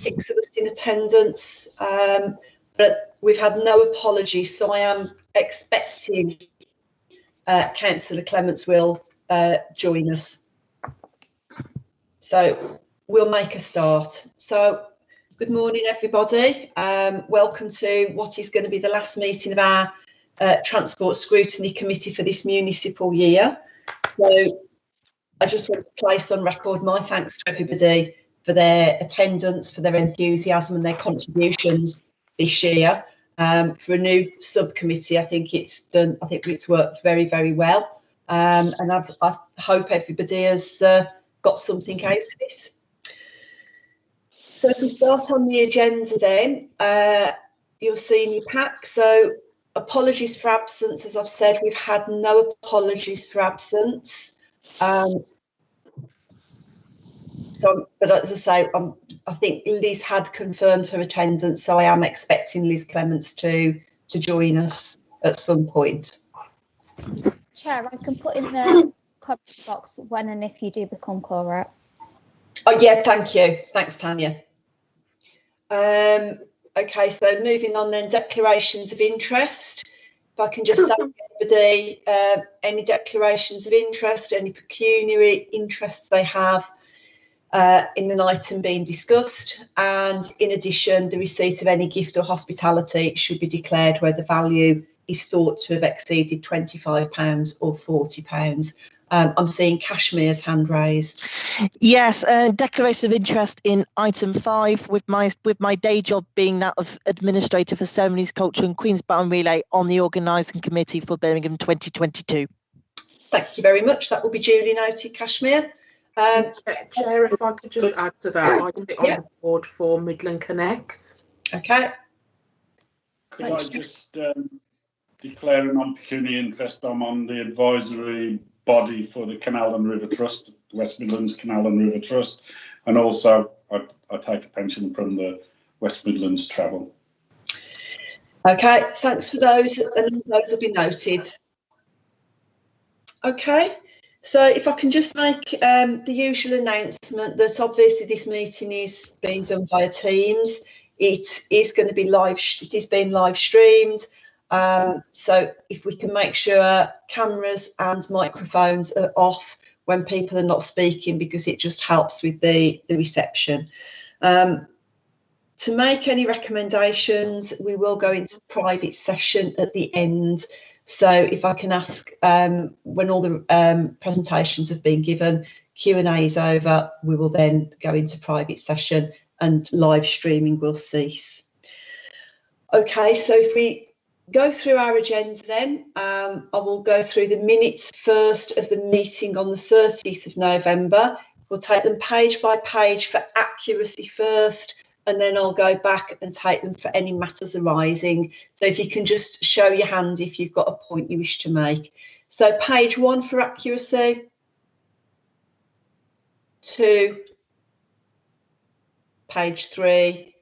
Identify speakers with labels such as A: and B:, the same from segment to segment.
A: 6 of us in attendance, but we've had no apologies, so I am expecting Councillor Clements will join us. So we'll make a start. So good morning, everybody. Welcome to what is going to be the last meeting of our Transport Scrutiny Committee for this municipal year. So I just want to place on record my thanks to everybody for their attendance, for their enthusiasm and their contributions this year. For a new subcommittee, I think it's worked very, very well. And I hope everybody has got something out of it. So if we start on the agenda then, you'll see in your pack, so apologies for absence. As I've said, we've had no apologies for absence. But as I say, I think Liz had confirmed her attendance, so I am expecting Liz Clements to join us at some point.
B: Chair, I can put in the comment box when and if you do become quorum.
A: Oh yeah, thank you. Thanks, Tanya. Okay, so moving on then, declarations of interest. If I can just ask everybody, any declarations of interest, any pecuniary interests they have in an item being discussed, and in addition, the receipt of any gift or hospitality should be declared where the value is thought to have exceeded £25 or £40. I'm seeing Kashmir's hand raised.
C: Yes, declaration of interest in item 5, with my day job being that of Administrator for Ceremonies, Culture and Queen's Button Relay on the organising committee for Birmingham 2022.
A: Thank you very much. That will be duly noted, Kashmir.
D: Chair, if I could just add to that, I sit on the board for Midland Connect.
A: Okay.
E: Could I just declare a non-pecuniary interest? I'm on the advisory body for the Canal and River Trust, West Midlands Canal and River Trust, and also I take a pension from the West Midlands Travel.
A: Okay, thanks for those, and those will be noted. Okay, so if I can just make the usual announcement that obviously this meeting is being done via Teams. It is going to be live. It is being live streamed. So if we can make sure cameras and microphones are off when people are not speaking, because it just helps with the reception. To make any recommendations, we will go into private session at the end. So if I can ask, when all the presentations have been given, Q&A is over, we will then go into private session and live streaming will cease. Okay, so if we go through our agenda then, I will go through the minutes first of the meeting on the 30th of November. We'll take them page by page for accuracy first, and then I'll go back and take them for any matters arising. So if you can just show your hand if you've got a point you wish to make. So page 1 for accuracy, 2, page 3,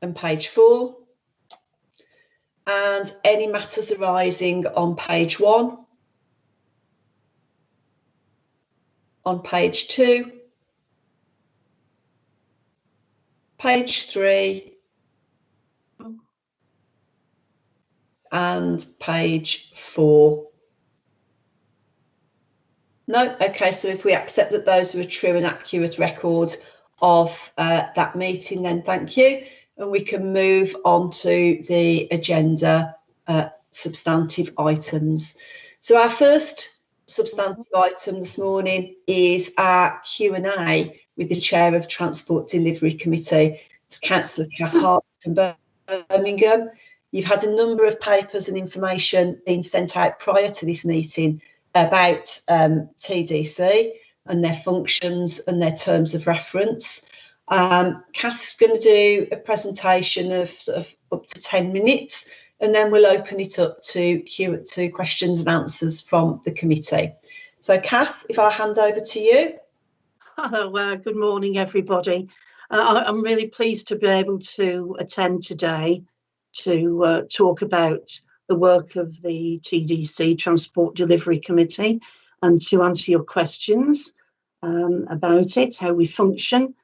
A: and page 4. And any matters arising on page 1, on page 2, page 3, and page 4. No? Okay, so if we accept that those are a true and accurate record of that meeting, then thank you. And we can move on to the agenda substantive items. So our first substantive item this morning is our Q&A with the Chair of Transport Delivery Committee. It's Councillor Kath Hart from Birmingham. You've had a number of papers and information being sent out prior to this meeting about TDC and their functions and their terms of reference. Kath's going to do a presentation of sort of up to 10 minutes, and then we'll open it up to questions and answers from the committee. So Kath, if I hand over to you.
F: Hello, good morning everybody. I'm really pleased to be able to attend today to talk about the work of the TDC Transport Delivery Committee and to answer your questions about it, how we function,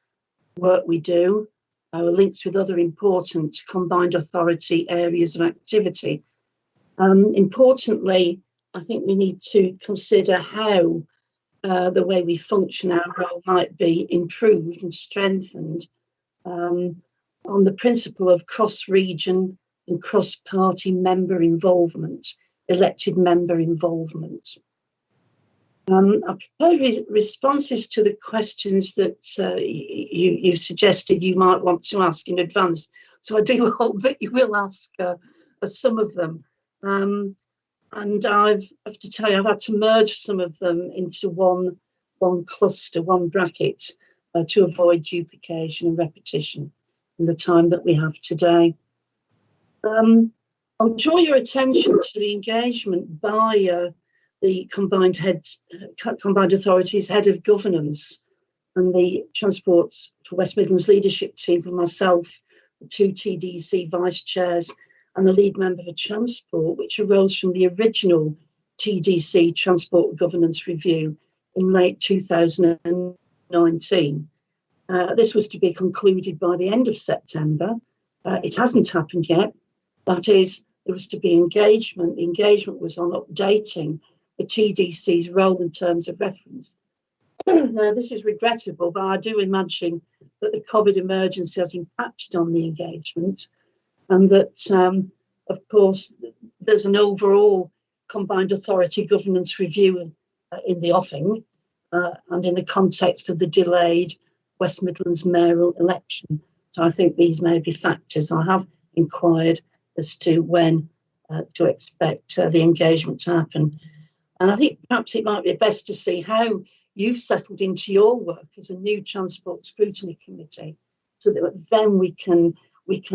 F: work we do, our links with other important combined authority areas of activity. Importantly, I think we need to consider how the way we function, our role might be improved and strengthened on the principle of cross-region and cross-party member involvement, elected member involvement. I've prepared responses to the questions that you suggested you might want to ask in advance. So I do hope that you will ask some of them. And I have to tell you, I've had to merge some of them into one cluster, one bracket, to avoid duplication and repetition in the time that we have today. I'll draw your attention to the engagement by the Combined Authorities Head of Governance and the Transport for West Midlands leadership team for myself, the 2 TDC vice chairs and the lead member for Transport, which arose from the original TDC Transport Governance Review in late 2019. This was to be concluded by the end of September. It hasn't happened yet. That is, there was to be engagement. The engagement was on updating the TDC's role in terms of reference. Now, this is regrettable, but I do imagine that the COVID emergency has impacted on the engagement, and that, of course, there's an overall combined authority governance review in the offing, and in the context of the delayed West Midlands mayoral election. So I think these may be factors. I have inquired as to when to expect the engagement to happen. And I think perhaps it might be best to see how you've settled into your work as a new Transport Scrutiny Committee, so that then we can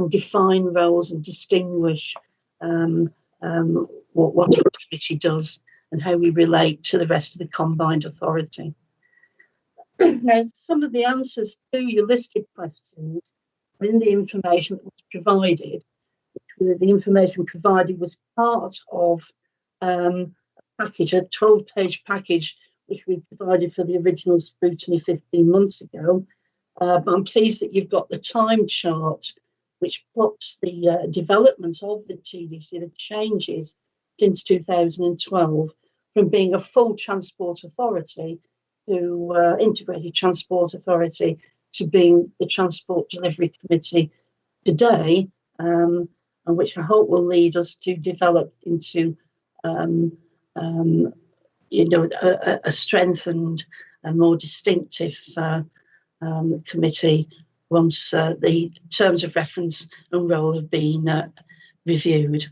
F: define roles and distinguish what our committee does and how we relate to the rest of the combined authority. Now, some of the answers to your listed questions are in the information that was provided. The information provided was part of a package, a 12-page package, which we provided for the original scrutiny 15 months ago. But I'm pleased that you've got the time chart, which plots the development of the TDC, the changes since 2012, from being a full transport authority to integrated transport authority to being the Transport Delivery Committee today, and which I hope will lead us to develop into a strengthened and more distinctive committee once the terms of reference and role have been reviewed.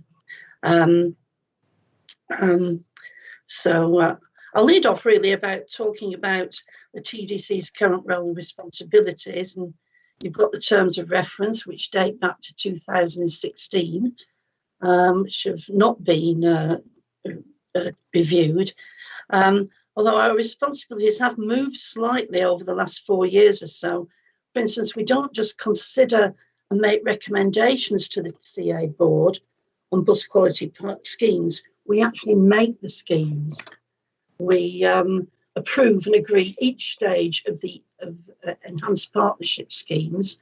F: So I'll lead off really about talking about the TDC's current role and responsibilities. And you've got the terms of reference, which date back to 2016, which have not been reviewed. Although our responsibilities have moved slightly over the last 4 years or so. For instance, we don't just consider and make recommendations to the CA board on bus quality schemes. We actually make the schemes. We approve and agree each stage of the enhanced partnership schemes,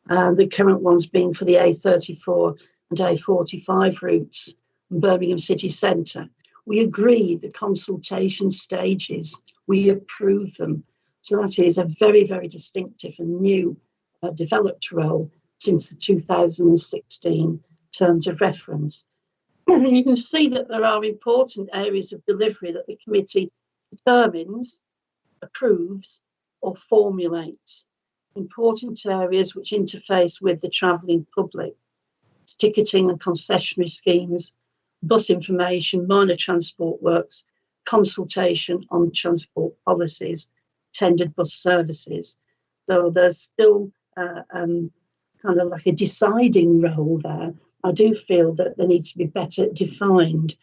F: the current ones being for the A34 and A45 routes in Birmingham city centre. We agree the consultation stages, we approve them. So that is a very, very distinctive and new developed role since the 2016 terms of reference. You can see that there are important areas of delivery that the committee determines, approves, or formulates. Important areas which interface with the travelling public: ticketing and concessionary schemes, bus information, minor transport works, consultation on transport policies, tendered bus services. So there's still kind of like a deciding role there. I do feel that there needs to be better defined.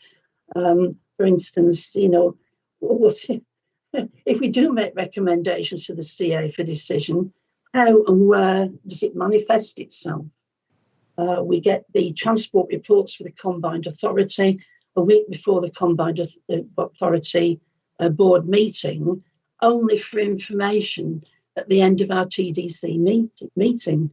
F: For instance, if we do make recommendations to the CA for decision, how and where does it manifest itself? We get the transport reports for the combined authority a week before the combined authority board meeting, only for information at the end of our TDC meeting.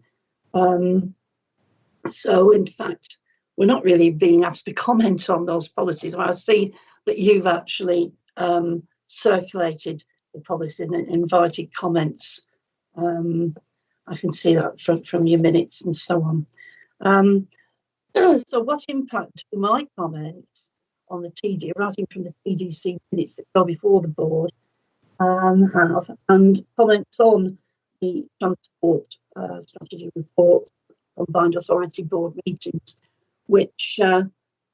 F: So, in fact, we're not really being asked to comment on those policies. I see that you've actually circulated the policy and invited comments. I can see that from your minutes and so on. So what impact do my comments on the TD, arising from the TDC minutes that go before the board, have, and comments on the transport strategy report, combined authority board meetings, which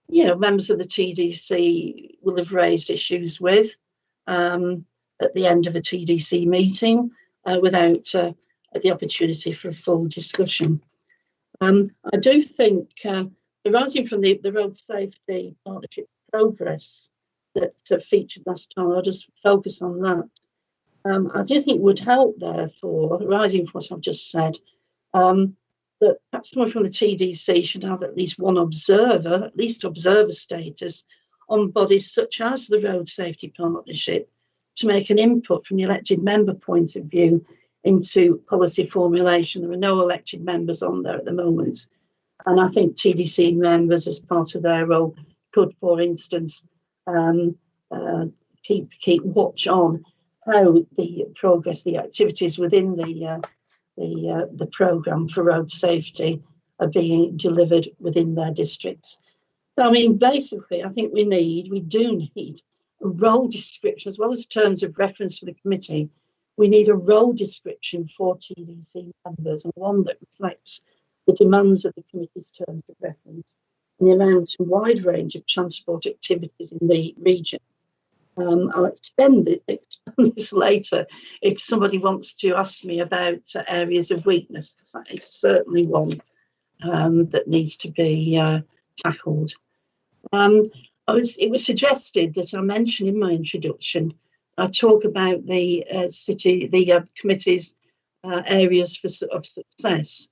F: members of the TDC will have raised issues with at the end of a TDC meeting without the opportunity for a full discussion. I do think, arising from the road safety partnership progress that featured last time, I'll just focus on that. I do think it would help, therefore, arising from what I've just said, that perhaps someone from the TDC should have at least one observer, at least observer status, on bodies such as the Road Safety Partnership to make an input from the elected member point of view into policy formulation. There are no elected members on there at the moment. And I think TDC members, as part of their role, could, for instance, keep watch on how the progress, the activities within the programme for road safety are being delivered within their districts. So, I mean, basically, I think we do need a role description, as well as terms of reference for the committee. We need a role description for TDC members, and one that reflects the demands of the committee's terms of reference and the amount and wide range of transport activities in the region. I'll expand this later if somebody wants to ask me about areas of weakness, because that is certainly one that needs to be tackled. It was suggested that I mention in my introduction, I talk about the committee's areas of success.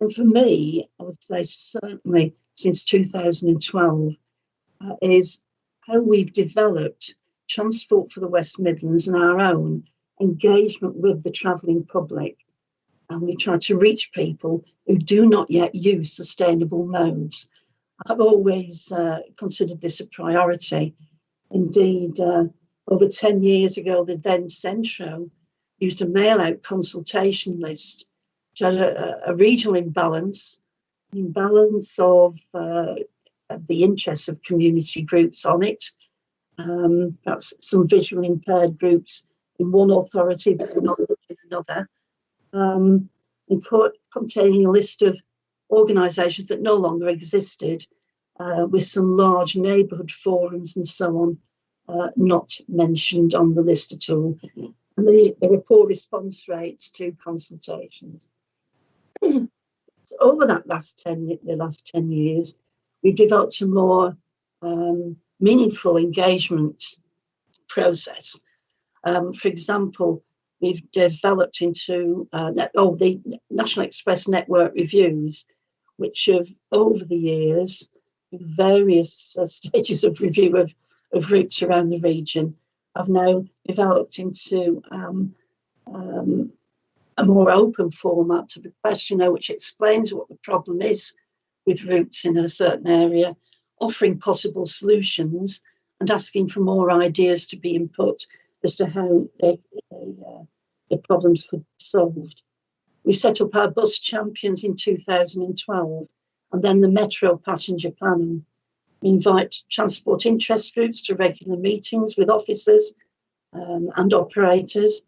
F: And for me, I would say certainly since 2012, is how we've developed Transport for the West Midlands and our own engagement with the travelling public. And we try to reach people who do not yet use sustainable modes. I've always considered this a priority. Indeed, over 10 years ago, the then Centro used a mail-out consultation list, which had a regional imbalance of the interests of community groups on it, perhaps some visually impaired groups in one authority but not in another, and containing a list of organisations that no longer existed, with some large neighbourhood forums and so on not mentioned on the list at all. And there were poor response rates to consultations. So over that last 10 years, we've developed a more meaningful engagement process. For example, we've developed into the National Express Network reviews, which have, over the years, various stages of review of routes around the region, have now developed into a more open format of a questionnaire which explains what the problem is with routes in a certain area, offering possible solutions and asking for more ideas to be input as to how the problems could be solved. We set up our bus champions in 2012, and then the metro passenger planning. We invite transport interest groups to regular meetings with officers and operators.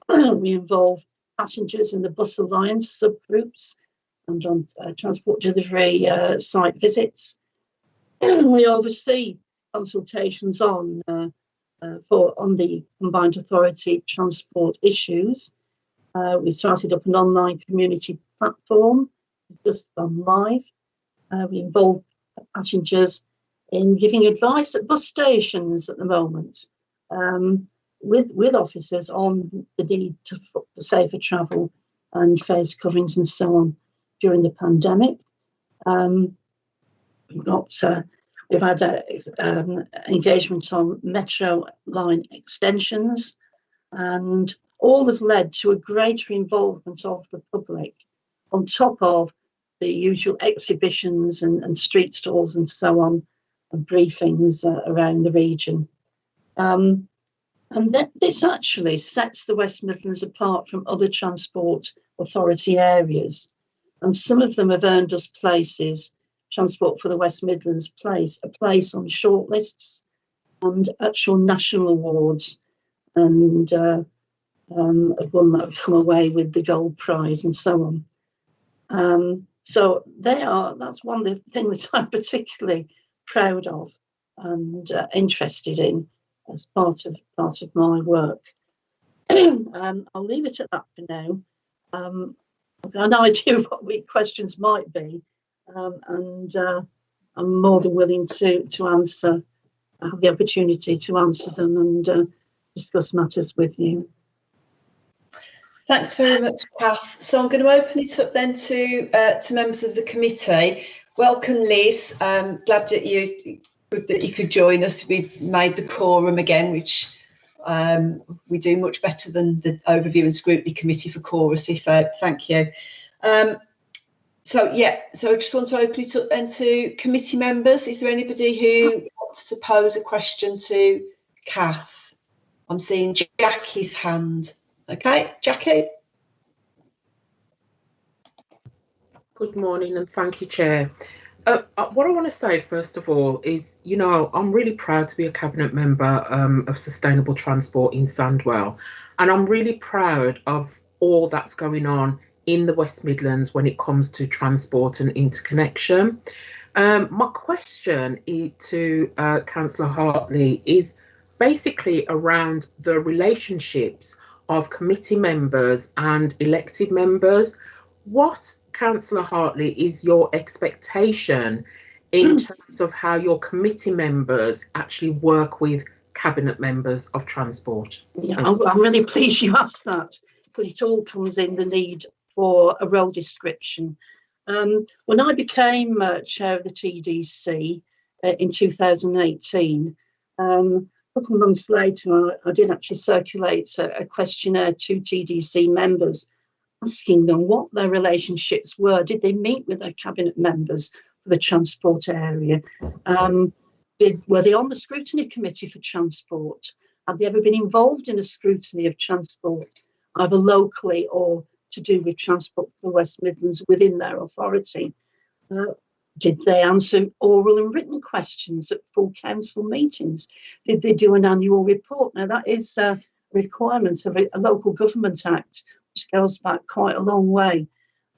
F: We involve passengers in the Bus Alliance subgroups and on transport delivery site visits. We oversee consultations on the combined authority transport issues. We started up an online community platform, just gone live. We involve passengers in giving advice at bus stations at the moment, with officers on the need for safer travel and face coverings and so on during the pandemic. We've had engagement on metro line extensions, and all have led to a greater involvement of the public on top of the usual exhibitions and street stalls and so on, and briefings around the region. And this actually sets the West Midlands apart from other transport authority areas. And some of them have earned us places, Transport for the West Midlands a place on shortlists and actual national awards, and one that have come away with the gold prize and so on. So that's one of the things that I'm particularly proud of and interested in as part of my work. I'll leave it at that for now. I've got an idea of what questions might be, and I'm more than willing to answer. I have the opportunity to answer them and discuss matters with you.
A: Thanks very much, Kath. So I'm going to open it up then to members of the committee. Welcome, Liz. Glad that you could join us. We've made the quorum again, which we do much better than the Overview and Scrutiny Committee for Chorusy, so thank you. So I just want to open it up then to committee members. Is there anybody who wants to pose a question to Kath? I'm seeing Jackie's hand. Okay, Jackie.
D: Good morning and thank you, Chair. What I want to say first of all is, I'm really proud to be a cabinet member of sustainable transport in Sandwell, and I'm really proud of all that's going on in the West Midlands when it comes to transport and interconnection. My question to Councillor Hartley is basically around the relationships of committee members and elected members. What, Councillor Hartley, is your expectation in terms of how your committee members actually work with cabinet members of transport?
F: Yeah, I'm really pleased you asked that, because it all comes in the need for a role description. When I became chair of the TDC in 2018, a couple of months later, I did actually circulate a questionnaire to TDC members, asking them what their relationships were. Did they meet with their cabinet members for the transport area? Were they on the scrutiny committee for transport? Had they ever been involved in a scrutiny of transport, either locally or to do with transport for the West Midlands within their authority? Did they answer oral and written questions at full council meetings? Did they do an annual report? Now, that is a requirement of a Local Government Act, which goes back quite a long way.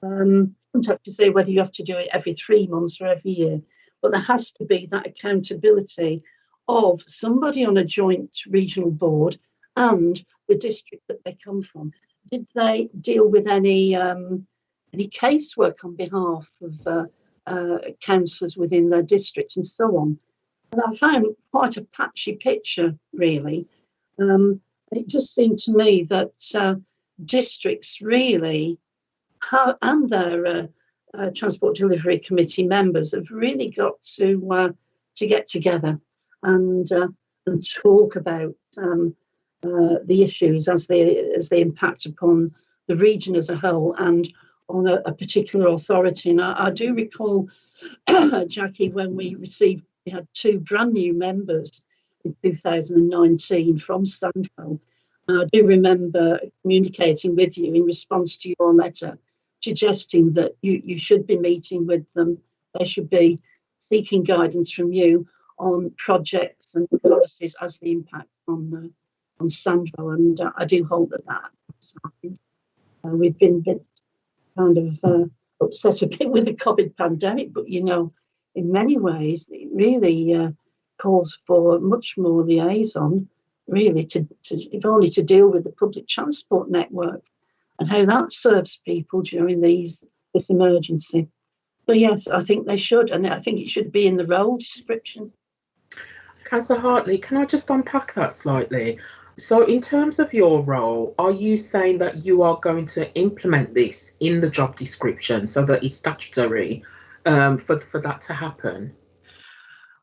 F: I don't have to say whether you have to do it every 3 months or every year, but there has to be that accountability of somebody on a joint regional board and the district that they come from. Did they deal with any casework on behalf of councillors within their district and so on? And I found quite a patchy picture, really. It just seemed to me that districts really and their Transport Delivery Committee members have really got to get together and talk about the issues as they impact upon the region as a whole and on a particular authority. And I do recall, Jackie, when we had 2 brand new members in 2019 from Sandwell. I do remember communicating with you in response to your letter, suggesting that you should be meeting with them. They should be seeking guidance from you on projects and policies as they impact on Sandwell. And I do hope that has happened. We've been a bit kind of upset a bit with the COVID pandemic, but in many ways it really calls for much more liaison, really, if only to deal with the public transport network and how that serves people during this emergency. But yes, I think they should, and I think it should be in the role description.
D: Councillor Hartley, can I just unpack that slightly? So in terms of your role, are you saying that you are going to implement this in the job description so that it's statutory for that to happen?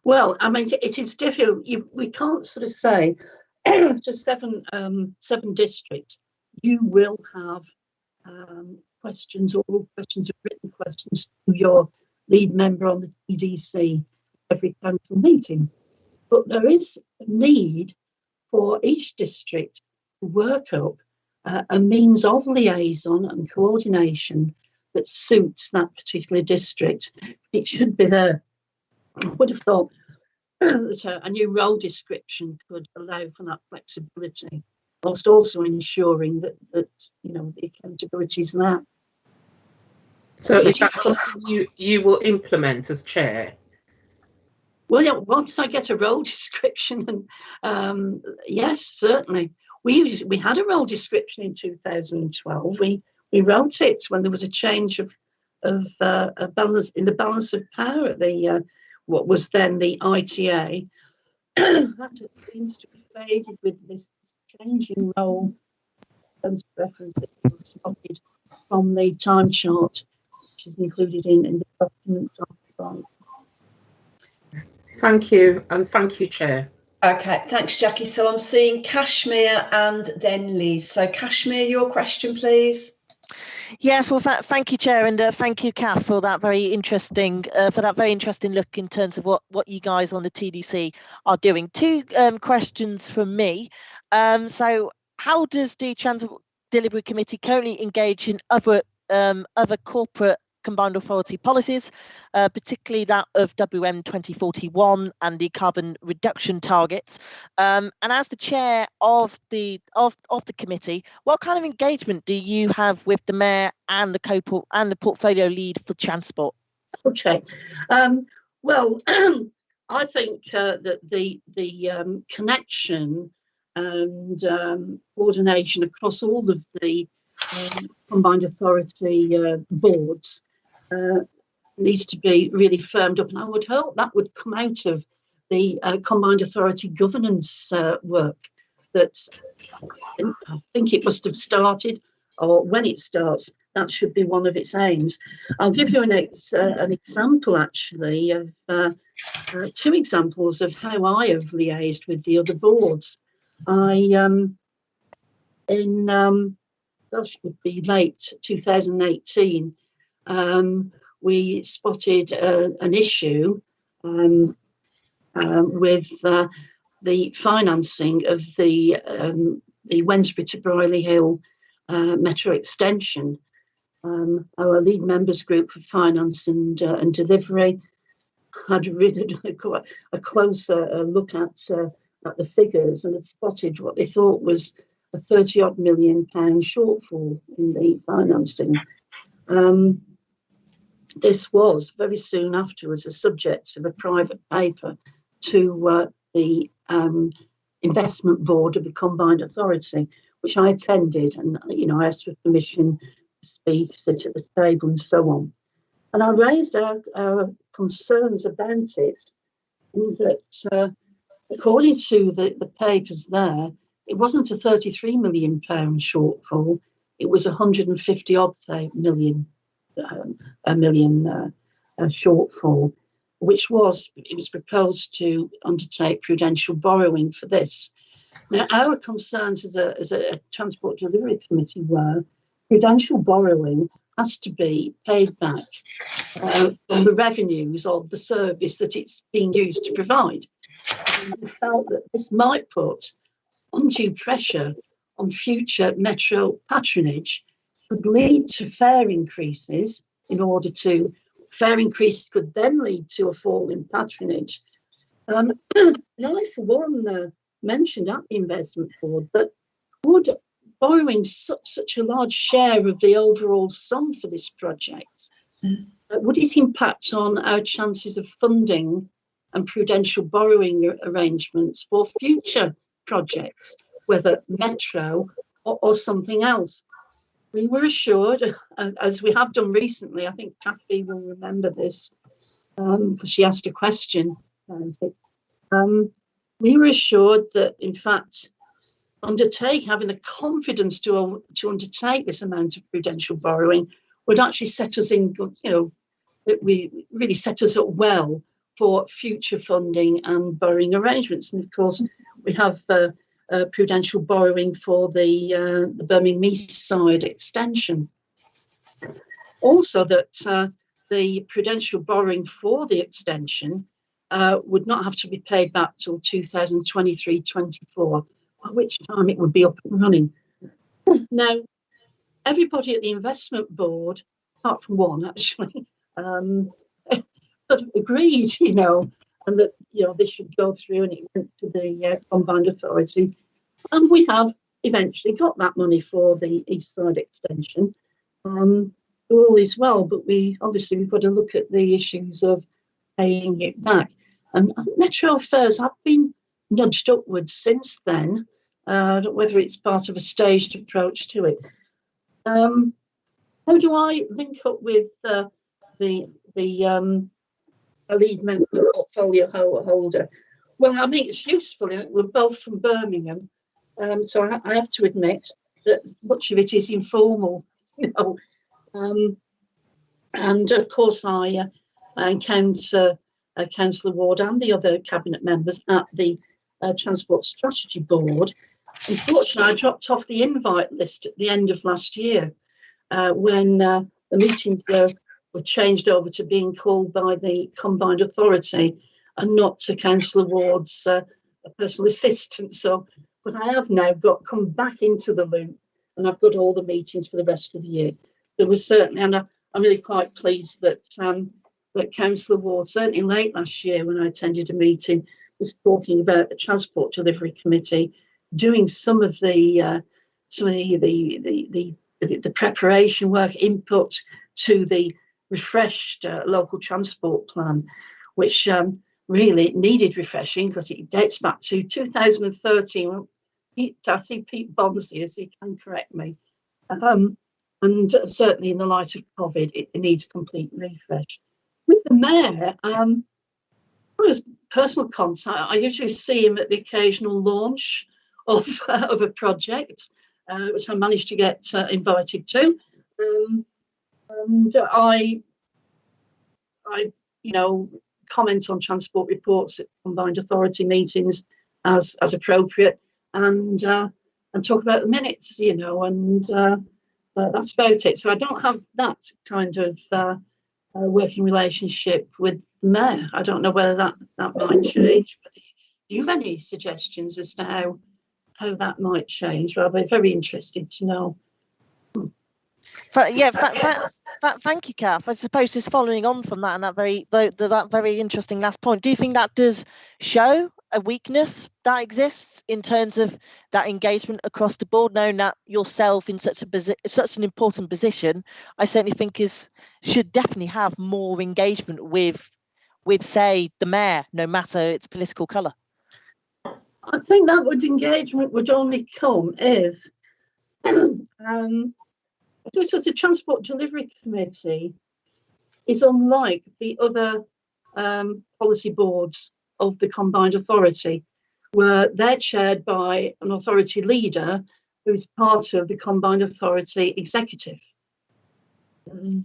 F: Well, I mean, it is difficult. We can't sort of say to seven districts, you will have questions, oral questions, or written questions to your lead member on the TDC every council meeting. But there is a need for each district to work up a means of liaison and coordination that suits that particular district. It should be there. I would have thought that a new role description could allow for that flexibility, whilst also ensuring that you know, the accountability is there.
D: So is that something you will implement as chair?
F: Well, yeah, once I get a role description, and yes, certainly. We had a role description in 2012. We wrote it when there was a change of a balance in the balance of power at the what was then the ITA. That seems to have faded with this changing role. Terms of reference that was spotted from the time chart, which is included in the document.
D: Thank you, and thank you, Chair.
A: Okay, thanks, Jackie. So I'm seeing Kashmir and then Liz. So Kashmir, your question, please.
C: Yes, well, thank you, Chair, and thank you, Kath, for that very interesting look in terms of what you guys on the TDC are doing. Two questions from me. So, how does the Transport Delivery Committee currently engage in other corporate combined authority policies, particularly that of WM 2041 and the carbon reduction targets? And as the chair of the committee, what kind of engagement do you have with the mayor and the portfolio lead for transport?
F: Okay, well, I think that the connection and coordination across all of the combined authority boards needs to be really firmed up, and I would hope that would come out of the combined authority governance work that I think it must have started, or when it starts, that should be one of its aims. I'll give you an example, actually, of two examples of how I have liaised with the other boards. Gosh, it would be late 2018, we spotted an issue with the financing of the Wensbury to Brierley Hill metro extension. Our lead members group for finance and delivery had really quite a closer look at the figures and had spotted what they thought was a £30-odd million shortfall in the financing. This was very soon afterwards a subject of a private paper to the investment board of the combined authority, which I attended, and I asked for permission to speak, sit at the table, and so on. And I raised our concerns about it, in that according to the papers there, it wasn't a £33 million shortfall; it was 150-odd million shortfall, which was proposed to undertake prudential borrowing for this. Now, our concerns as a Transport Delivery Committee were prudential borrowing has to be paid back from the revenues of the service that it's being used to provide. And we felt that this might put undue pressure on future metro patronage, could lead to fare increases. Fare increases could then lead to a fall in patronage. And I, for one, mentioned at the investment board that would borrowing such a large share of the overall sum for this project, would it impact on our chances of funding and prudential borrowing arrangements for future projects, whether metro or something else? We were assured, as we have done recently, I think Kathy will remember this, because she asked a question about it. We were assured that, in fact, having the confidence to undertake this amount of prudential borrowing would actually set us in, that we really set us up well for future funding and borrowing arrangements. And of course, we have prudential borrowing for the Birmingham East Side extension. Also, that the prudential borrowing for the extension would not have to be paid back till 2023-24, at which time it would be up and running. Now, everybody at the investment board, apart from one actually, sort of agreed, and that this should go through, and it went to the combined authority, and we have eventually got that money for the East Side extension. All is well, but we've got to look at the issues of paying it back. And metro fares have been nudged upwards since then. I don't know whether it's part of a staged approach to it. How do I link up with the lead member portfolio holder? Well, I mean, it's useful. We're both from Birmingham, so I have to admit that much of it is informal, and of course I encounter Councillor Ward and the other cabinet members at the Transport Strategy Board. Unfortunately, I dropped off the invite list at the end of last year when the meetings were changed over to being called by the combined authority and not to Councillor Ward's personal assistant. So, but I have now come back into the loop, and I've got all the meetings for the rest of the year. There was certainly, and I'm really quite pleased that that Councillor Ward, certainly late last year when I attended a meeting, was talking about the Transport Delivery Committee doing some of the preparation work, input to the refreshed local transport plan, which really needed refreshing because it dates back to 2013. I see Pete Bonds here, so he can correct me. And certainly in the light of COVID, it needs a complete refresh. With the mayor, as personal contact, I usually see him at the occasional launch of a project, which I managed to get invited to. And I comment on transport reports at combined authority meetings as appropriate, and talk about the minutes, and that's about it. So I don't have that kind of working relationship with the mayor. I don't know whether that might change. But do you have any suggestions as to how that might change? I'll be very interested to know.
C: Thank you, Kath. I suppose just following on from that and that very interesting last point, do you think that does show a weakness that exists in terms of that engagement across the board, knowing that yourself in such an important position, I certainly think should definitely have more engagement with say the mayor, no matter its political colour?
F: I think that engagement would only come if so the Transport Delivery Committee is unlike the other policy boards of the combined authority, where they're chaired by an authority leader who's part of the combined authority executive.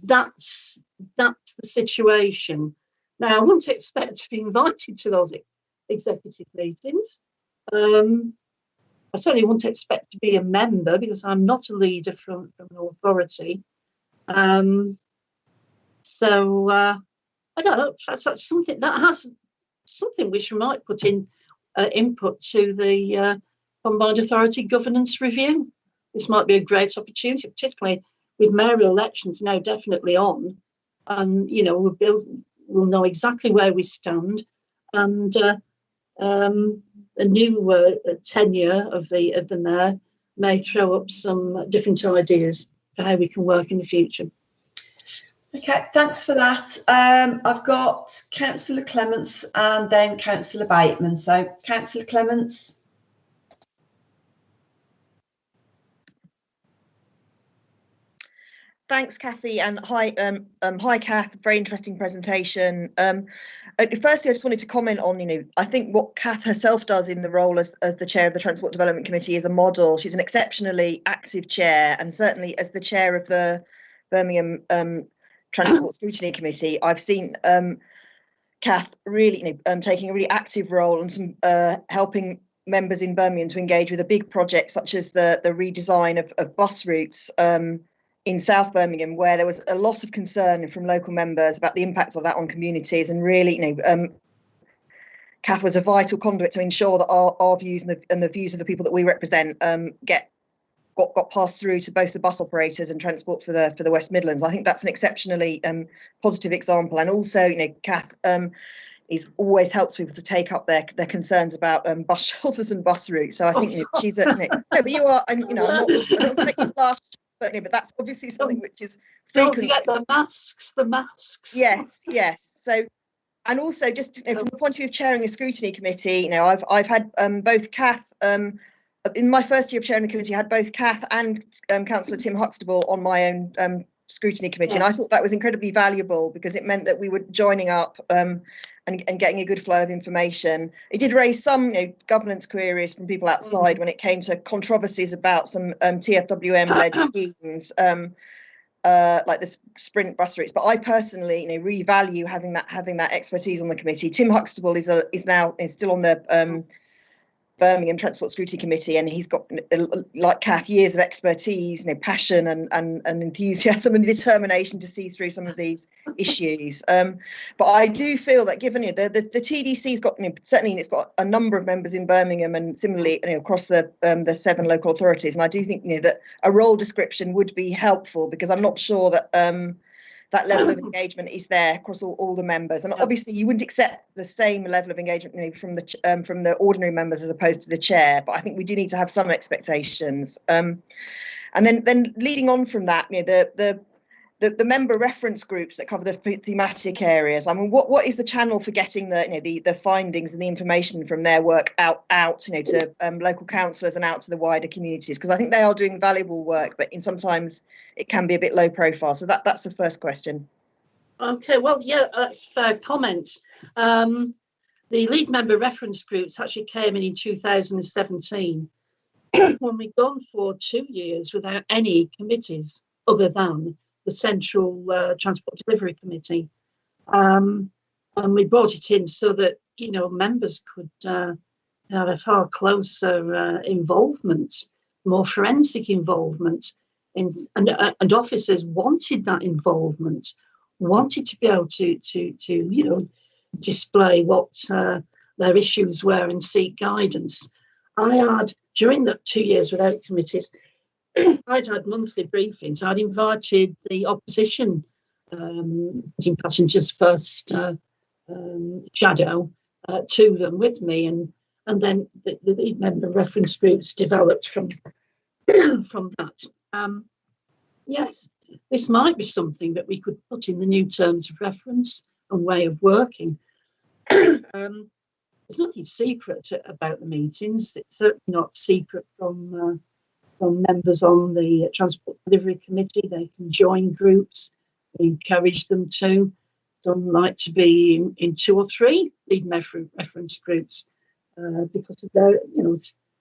F: That's the situation. Now, I wouldn't expect to be invited to those executive meetings. I certainly wouldn't expect to be a member because I'm not a leader from an authority. So I don't know. That's something that has something which we might put in input to the combined authority governance review. This might be a great opportunity, particularly with mayoral elections now definitely on, and we'll know exactly where we stand, and a new tenure of the mayor may throw up some different ideas for how we can work in the future.
A: Okay, thanks for that. I've got Councillor Clements and then Councillor Bateman. So, Councillor Clements.
G: Thanks, Kathy, and hi, Kath. Very interesting presentation. Firstly, I just wanted to comment on, I think what Kath herself does in the role as the chair of the Transport Development Committee is a model. She's an exceptionally active chair, and certainly as the chair of the Birmingham Transport Scrutiny Committee, I've seen Kath really taking a really active role and some helping members in Birmingham to engage with a big project such as the redesign of bus routes in South Birmingham, where there was a lot of concern from local members about the impact of that on communities, and really, Kath was a vital conduit to ensure that our views and the views of the people that we represent got passed through to both the bus operators and Transport for the West Midlands. I think that's an exceptionally positive example, and also, Kath is always helps people to take up their concerns about bus shelters and bus routes. So I think she's a no, but you are, and I don't want to make you blush, but that's obviously something which is frequently.
F: Don't forget the masks.
G: Yes. So, and also just from the point of view of chairing a scrutiny committee, I've had both Kath. In my first year of chairing the committee, I had both Kath and Councillor Tim Huxtable on my own scrutiny committee, and I thought that was incredibly valuable because it meant that we were joining up and getting a good flow of information. It did raise some governance queries from people outside when it came to controversies about some TFWM-led schemes, like the sprint bus routes. But I personally, really value having that expertise on the committee. Tim Huxtable is still on the Birmingham Transport Scrutiny Committee, and he's got, like Kath, years of expertise, passion and enthusiasm and determination to see through some of these issues. But I do feel that given the TDC's got certainly it's got a number of members in Birmingham and similarly across the 7 local authorities, and I do think that a role description would be helpful, because I'm not sure that that level of engagement is there across all the members, and obviously you wouldn't accept the same level of engagement from the ordinary members as opposed to the chair. But I think we do need to have some expectations. And then leading on from that, the member reference groups that cover the thematic areas. I mean, what is the channel for getting the findings and the information from their work out to local councillors and out to the wider communities? Because I think they are doing valuable work, but sometimes it can be a bit low profile. So that's the first question.
F: Okay, well, yeah, that's a fair comment. The lead member reference groups actually came in 2017 when we'd gone for 2 years without any committees other than the Central Transport Delivery Committee, and we brought it in so that members could have a far closer involvement, more forensic involvement, and officers wanted that involvement, wanted to be able to display what their issues were and seek guidance. I had, during the 2 years without committees, I'd had monthly briefings. I'd invited the opposition passengers first shadow to them with me, and then the lead member reference groups developed from that. Yes, this might be something that we could put in the new terms of reference and way of working. There's nothing secret about the meetings. It's certainly not secret from members on the Transport Delivery Committee. They can join groups. We encourage them to. Some like to be in 2 or 3 lead reference groups because of their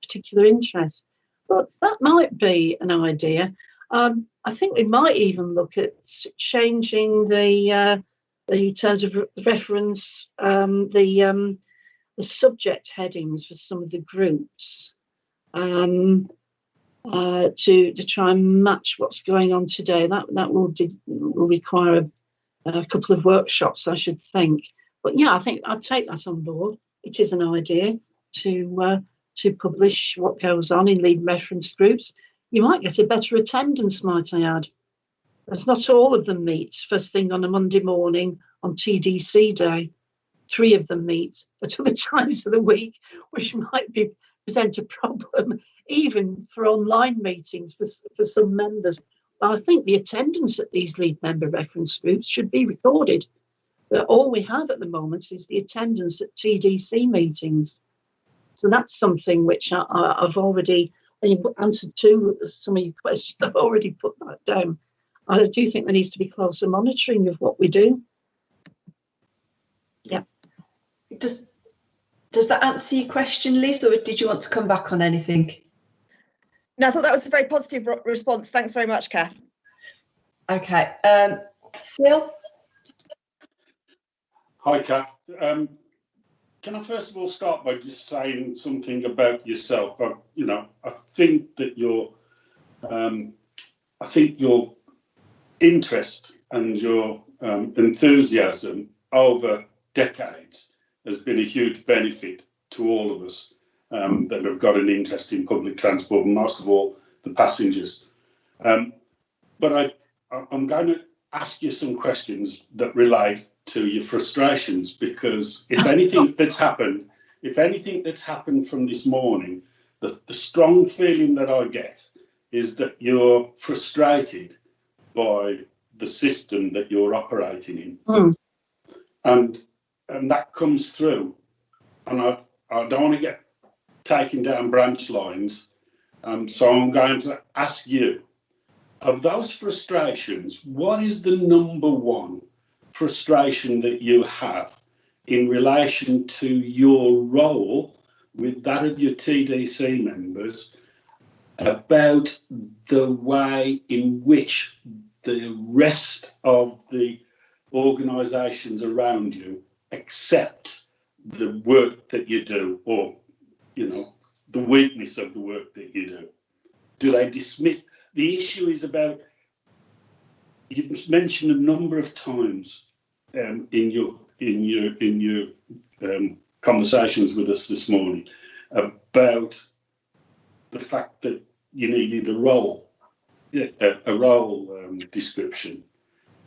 F: particular interests. But that might be an idea. I think we might even look at changing the terms of reference, the subject headings for some of the groups. To try and match what's going on today. That will require a couple of workshops, I should think. But yeah, I think I'd take that on board. It is an idea to publish what goes on in lead reference groups. You might get a better attendance, might I add. As not all of them meet first thing on a Monday morning on TDC day. 3 of them meet at other times of the week, which might present a problem even for online meetings for some members. I think the attendance at these lead member reference groups should be recorded. All we have at the moment is the attendance at TDC meetings. So that's something which I've already answered to some of your questions. I've already put that down. I do think there needs to be closer monitoring of what we do. Yeah.
A: Does that answer your question, Liz, or did you want to come back on anything?
G: No, I thought that was a very positive response. Thanks very much, Kath.
A: Okay. Phil?
E: Hi, Kath. can I first of all start by just saying something about yourself? I think that your interest and your enthusiasm over decades has been a huge benefit to all of us that have got an interest in public transport, and most of all the passengers. But I'm going to ask you some questions that relate to your frustrations, because if anything that's happened from this morning, the strong feeling that I get is that you're frustrated by the system that you're operating in. And that comes through. And I don't want to get taken down branch lines, so I'm going to ask you, of those frustrations, what is the number one frustration that you have in relation to your role with that of your TDC members about the way in which the rest of the organisations around you accept the work that you do, or, the weakness of the work that you do? Do they dismiss? The issue is about, you've mentioned a number of times in your conversations with us this morning about the fact that you needed a role description.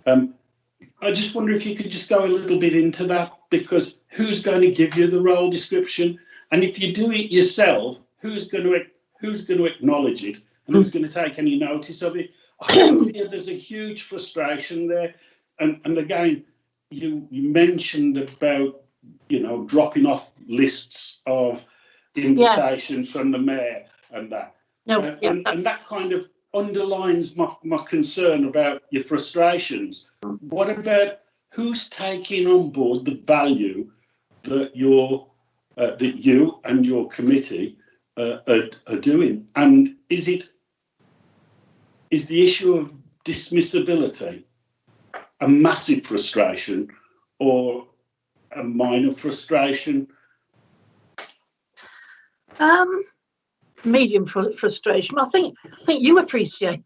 E: I just wonder if you could just go a little bit into that, because who's going to give you the role description? And if you do it yourself, who's going to acknowledge it, and who's going to take any notice of it? I fear there's a huge frustration there. And again, you mentioned about, dropping off lists of invitations from the mayor and that. And that kind of underlines my concern about your frustrations. What about who's taking on board the value that you and your committee are doing? And is the issue of dismissibility a massive frustration or a minor frustration?
F: Medium frustration. I think you appreciate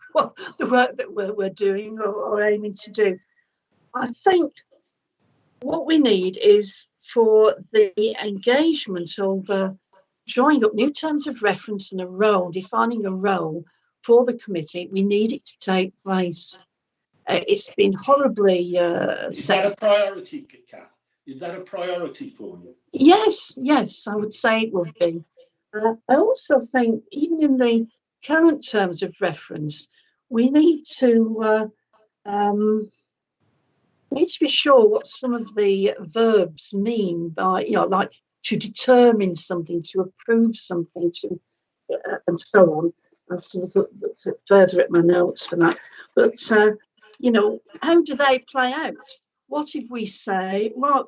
F: the work that we're doing or aiming to do. I think what we need is for the engagement of drawing up new terms of reference and a role, defining a role for the committee. We need it to take place. It's been horribly
E: Is that a priority, Kath? Is that a priority for you?
F: Yes, I would say it would be. I also think, even in the current terms of reference, we need to be sure what some of the verbs mean by, like to determine something, to approve something, to and so on. I have to look further at my notes for that. But how do they play out? What if we say, well,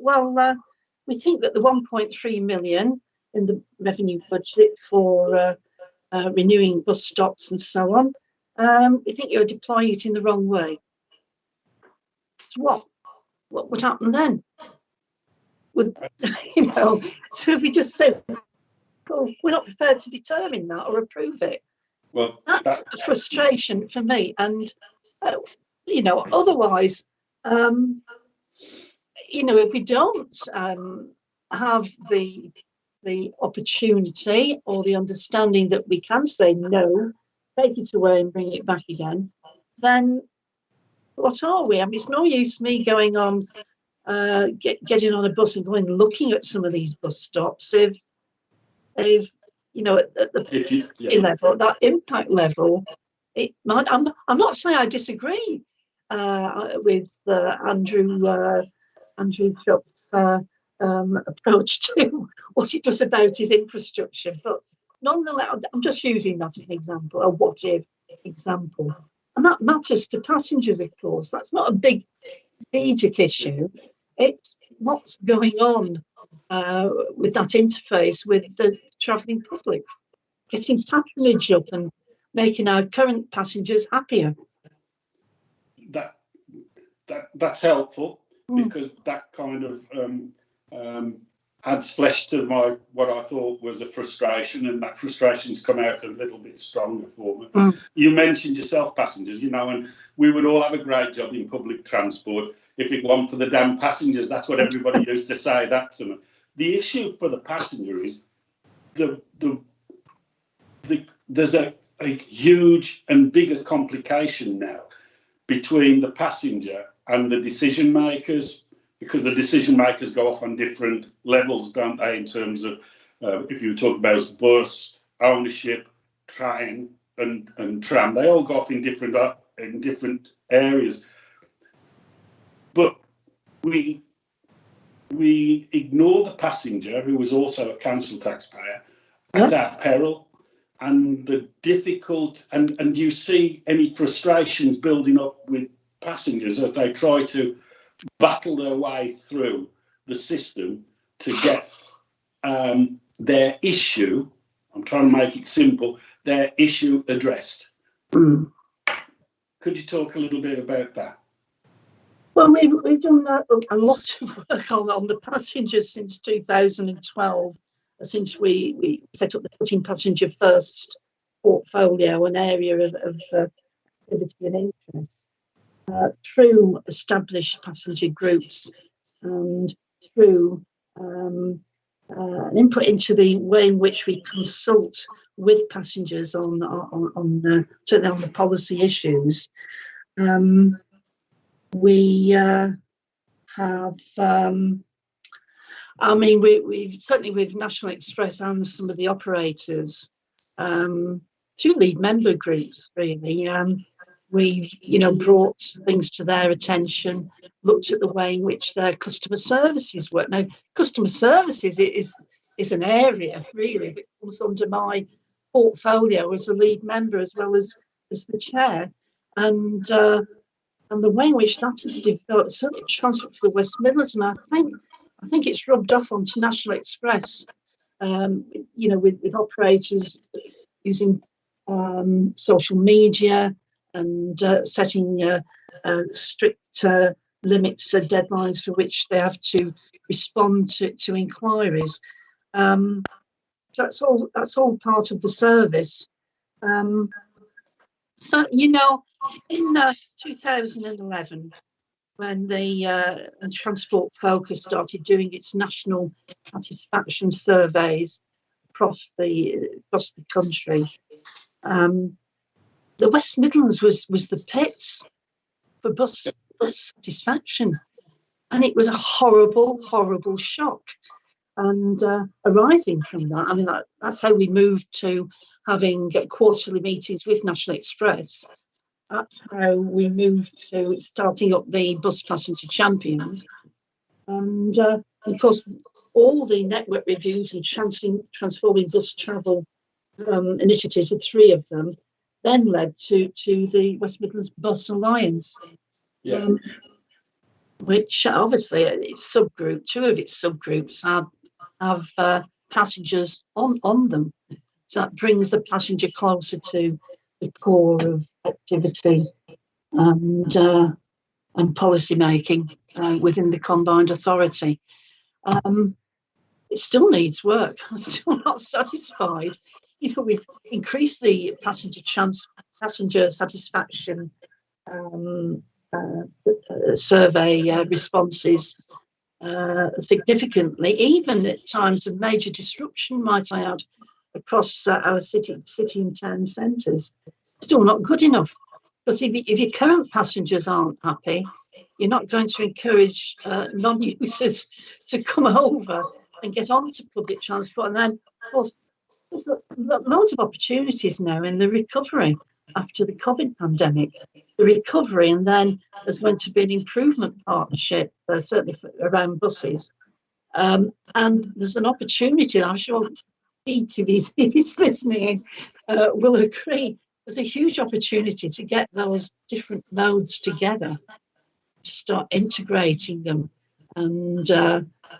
F: we think that the 1.3 million in the revenue budget for renewing bus stops and so on, we think you're deploying it in the wrong way. So what would happen then? Would so if we just say, well, we're not prepared to determine that or approve it.
E: Well,
F: that's a frustration for me. And otherwise, if we don't have the opportunity or the understanding that we can say no, take it away and bring it back again, then what are we? I mean, it's no use me going on, getting on a bus and going looking at some of these bus stops if at the level, that impact level, it might. I'm not saying I disagree with Andrew Thrupp's approach to what he does about his infrastructure, but nonetheless, I'm just using that as an example, a what if example, and that matters to passengers, of course. That's not a big strategic issue. It's what's going on with that interface with the travelling public, getting patronage up and making our current passengers happier.
E: That's helpful, because that kind of adds flesh to my what I thought was a frustration, and that frustration's come out a little bit stronger for me. You mentioned yourself passengers, you know, and we would all have a great job in public transport if it weren't for the damn passengers. That's what everybody used to say that to me. The issue for the passenger is there's a huge and bigger complication now between the passenger and the decision makers, because the decision makers go off on different levels, don't they, in terms of if you talk about bus, ownership, train and tram, they all go off in different areas. But we ignore the passenger, who was also a council taxpayer, at our peril. And the difficult, and you see any frustrations building up with passengers as they try to battle their way through the system to get their issue, I'm trying to make it simple, their issue addressed. Could you talk a little bit about that?
F: Well, we've done a lot of work on the passengers since 2012, since we set up the Putting Passenger First portfolio, an area of activity and interest, through established passenger groups and through an input into the way in which we consult with passengers on certainly on the policy issues. We have, I mean, we've certainly with National Express and some of the operators, through lead member groups, really, we've, you know, brought things to their attention, looked at the way in which their customer services work. Now, customer services is an area, really, that comes under my portfolio as a lead member as well as the chair. And the way in which that has developed, certainly transport for the West Midlands, and I think it's rubbed off onto National Express, you know, with operators using social media and setting strict limits and deadlines for which they have to respond to inquiries. That's all part of the service. So, you know, in 2011, when the Transport Focus started doing its national satisfaction surveys across the country, the West Midlands was the pits for bus satisfaction, and it was a horrible shock. And arising from that, I mean, that's how we moved to having quarterly meetings with National Express. That's how we moved to starting up the Bus Passenger Champions. And of course, all the network reviews and transforming bus travel initiatives, the three of them, then led to the West Midlands Bus Alliance, which obviously its subgroup, two of its subgroups have passengers on them. So that brings the passenger closer to the core of activity and policy making within the combined authority. It still needs work. I'm still not satisfied. You know, we've increased the passenger satisfaction survey responses significantly, even at times of major disruption, might I add, across our city and town centres. Still not good enough, because if your current passengers aren't happy, you're not going to encourage non-users to come over and get onto public transport. And then, of course, there's loads of opportunities now in the recovery after the COVID pandemic. The recovery, and then there's going to be an improvement partnership, certainly around buses. And there's an opportunity, I'm sure ETV is listening, will agree. There's a huge opportunity to get those different modes together, to start integrating them and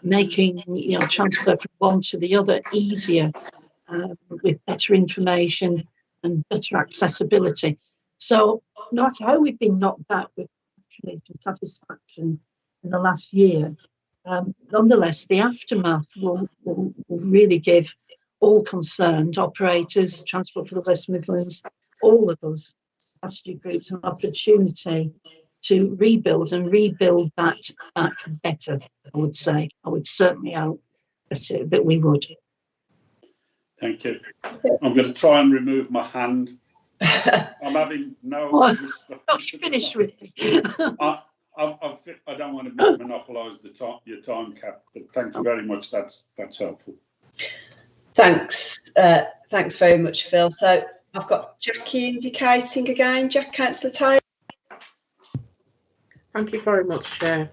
F: making, you know, transfer from one to the other easier, with better information and better accessibility. So no matter how we've been knocked back with satisfaction in the last year, Nonetheless, the aftermath will really give all concerned operators, Transport for the West Midlands, all of us, passenger groups, an opportunity to rebuild that back better, I would say. I would certainly hope that we would.
E: Thank you. I'm going to try and remove my hand. I'm having no...
F: I've finished with it.
E: I don't want to monopolise your time, Kath, but thank you very much. That's helpful.
A: Thanks. Thanks very much, Phil. So I've got Jackie indicating again. Councillor Taylor.
D: Thank you very much, Chair.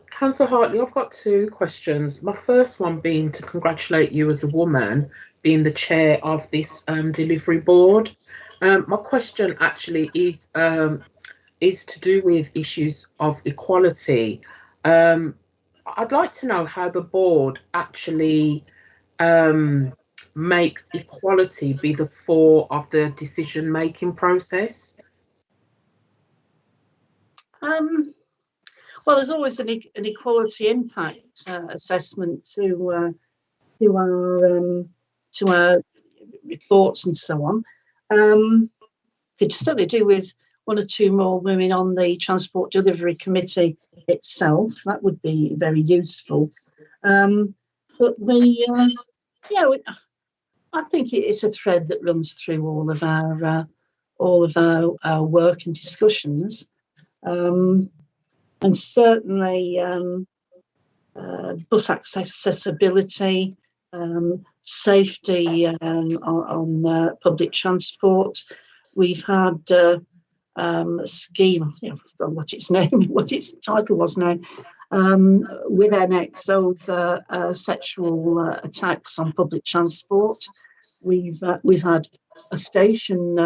D: Councillor Hartley, I've got two questions. My first one being to congratulate you as a woman being the chair of this delivery board. My question actually is to do with issues of equality. I'd like to know how the board actually makes equality be the fore of the decision-making process.
F: Well, there's always an equality impact assessment to our reports and so on. Could certainly do with one or two more women on the Transport Delivery Committee itself. That would be very useful. But I think it's a thread that runs through all of our work and discussions. And certainly bus accessibility, safety on public transport. We've had a scheme, I forgot what its name, what its title was now, with NX over sexual attacks on public transport. We've had a station,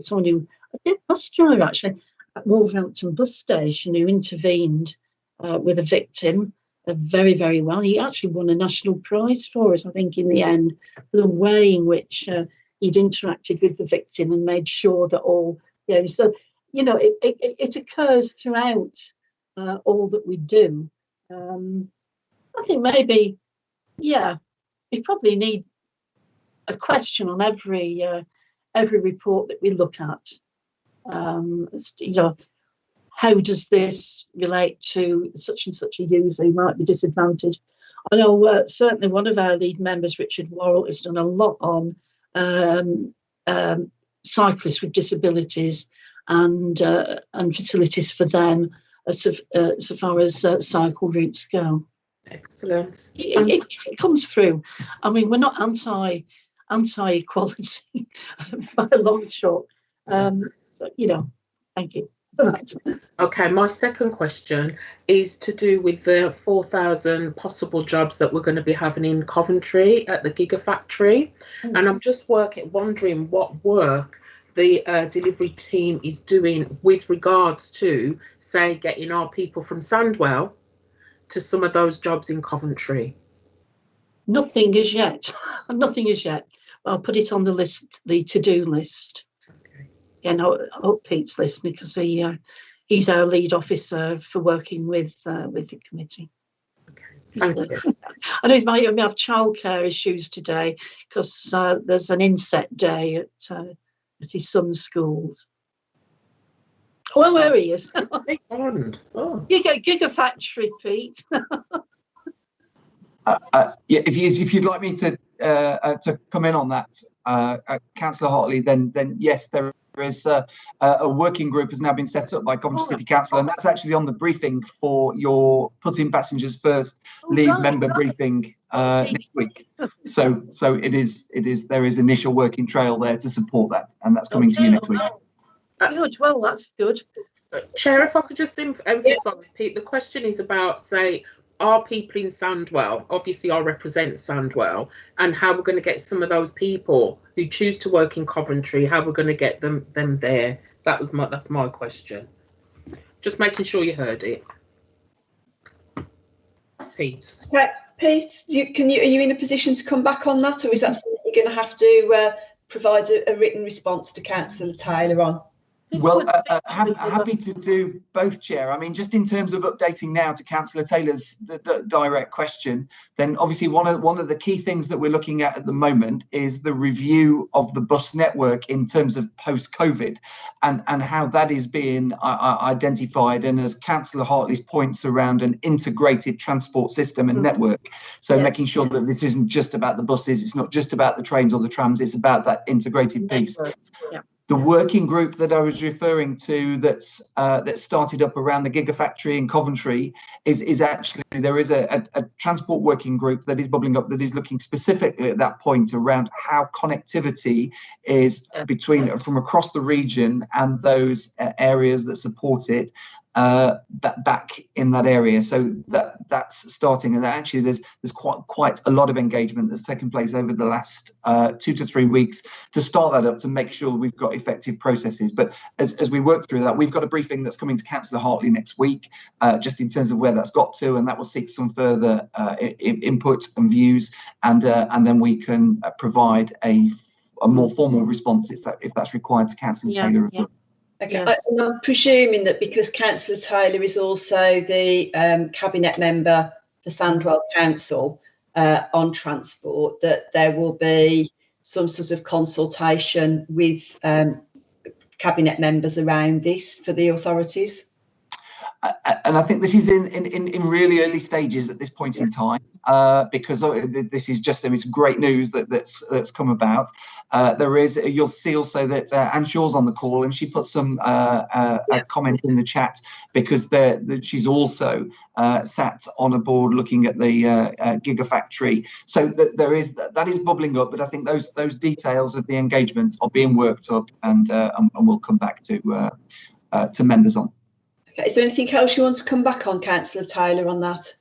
F: someone who, a bus driver actually, at Wolverhampton bus station, who intervened with a victim very, very well. He actually won a national prize for it, I think, in the end, for the way in which he'd interacted with the victim and made sure that all, so, it occurs throughout all that we do. I think maybe, we probably need a question on every report that we look at. How does this relate to such and such a user who might be disadvantaged? I know certainly one of our lead members, Richard Worrell, has done a lot on cyclists with disabilities and facilities for them so far as cycle routes go.
D: Excellent.
F: It comes through. I mean, we're not anti-equality by a long shot. But, thank you for that.
D: Okay, my second question is to do with the 4,000 possible jobs that we're going to be having in Coventry at the Gigafactory. And I'm just wondering what work the delivery team is doing with regards to, say, getting our people from Sandwell to some of those jobs in Coventry. Nothing as yet. I'll put it on the list, the to-do list. I hope Pete's listening, because he's our lead officer for working with the committee. Okay. Thank you. I know he might have childcare issues today because there's an inset day at his son's school. Well, where he is. Gigafactory, Pete.
H: If you'd like me to come in on that, Councillor Hartley, then yes, there is a working group has now been set up by Coventry City Council, and that's actually on the briefing for your Putting Passengers First lead member briefing next week. So it is there is initial working trail there to support that, and that's coming to you next week.
F: Good. Well, that's good.
D: Chair, if I could just emphasise, Pete, the question is about, say, our people in Sandwell. Obviously, I represent Sandwell, and how we're going to get some of those people who choose to work in Coventry, how we're going to get them there. That's my question. Just making sure you heard it. Pete.
A: Right, Pete, are you in a position to come back on that, or is that something you're going to have to provide a written response to Councillor Taylor on?
H: Well, happy to do both, Chair. I mean, just in terms of updating now to Councillor Taylor's direct question, then obviously one of the key things that we're looking at the moment is the review of the bus network in terms of post-COVID and how that is being identified. And as Councillor Hartley's points around an integrated transport system and network, so making sure that this isn't just about the buses, it's not just about the trains or the trams, it's about that integrated piece.
F: Yeah.
H: The working group that I was referring to that started up around the Gigafactory in Coventry is actually, there is a transport working group that is bubbling up that is looking specifically at that point around how connectivity is between from across the region and those areas that support it back in that area. So that's starting, and actually there's quite a lot of engagement that's taken place over the last 2 to 3 weeks to start that up, to make sure we've got effective processes. But as we work through that, we've got a briefing that's coming to Councillor Hartley next week, just in terms of where that's got to, and that will seek some further input and views, and then we can provide a more formal response if that's required to Councillor Taylor as well.
A: Okay,
F: Yes.
A: and I'm presuming that because Councillor Taylor is also the cabinet member for Sandwell Council on transport, that there will be some sort of consultation with cabinet members around this for the authorities.
H: And I think this is in really early stages at this point in time, because this is just, it's great news that's come about. You'll see also that Anne Shaw's on the call, and she put some a comment in the chat, because she's also sat on a board looking at the Gigafactory. So that is bubbling up, but I think those details of the engagement are being worked up, and we'll come back to members on.
A: Is there anything else you want to come back on, Councillor Taylor, on that?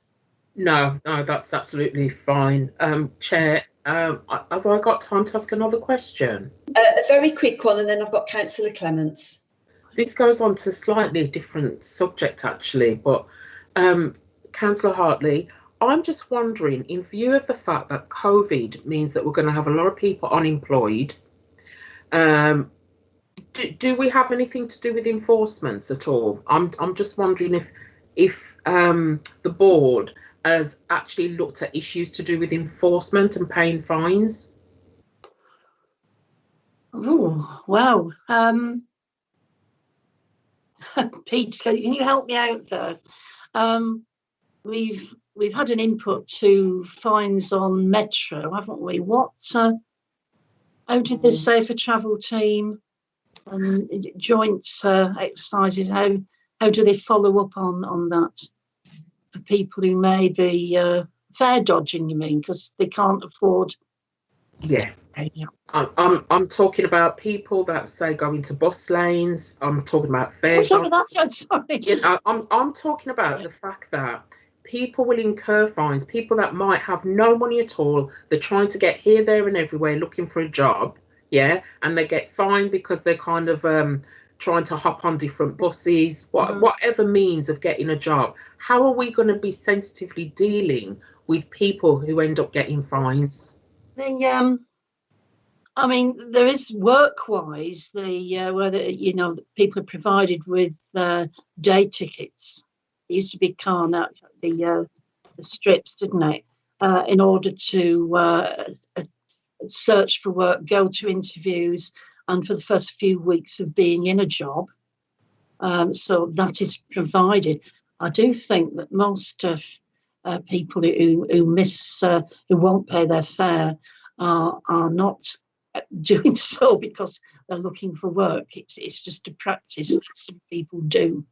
D: No, that's absolutely fine. Chair, have I got time to ask another question?
A: A very quick one, and then I've got Councillor Clements.
D: This goes on to a slightly different subject, actually, but Councillor Hartley, I'm just wondering, in view of the fact that COVID means that we're going to have a lot of people unemployed, do we have anything to do with enforcements at all? I'm just wondering if the board has actually looked at issues to do with enforcement and paying fines.
F: Oh, wow. Pete, can you help me out there? We've had an input to fines on Metro, haven't we? How did the Safer Travel team and joint exercises, how do they follow up on that for people who may be fare dodging, you mean, because they can't afford?
D: Yeah. I'm talking about people that say go into bus lanes. I'm talking about fare.
F: Sorry.
D: You know, I'm talking about the fact that people will incur fines, people that might have no money at all, they're trying to get here, there and everywhere looking for a job, yeah, and they get fined because they're kind of trying to hop on different buses, whatever means of getting a job. How are we going to be sensitively dealing with people who end up getting fines?
F: I mean, there is work-wise, whether, you know, people are provided with day tickets. It used to be the strips, didn't it? In order to search for work, go to interviews, and for the first few weeks of being in a job. So that is provided. I do think that most people who miss, who won't pay their fare, are not doing so because they're looking for work. It's just a practice that some people do.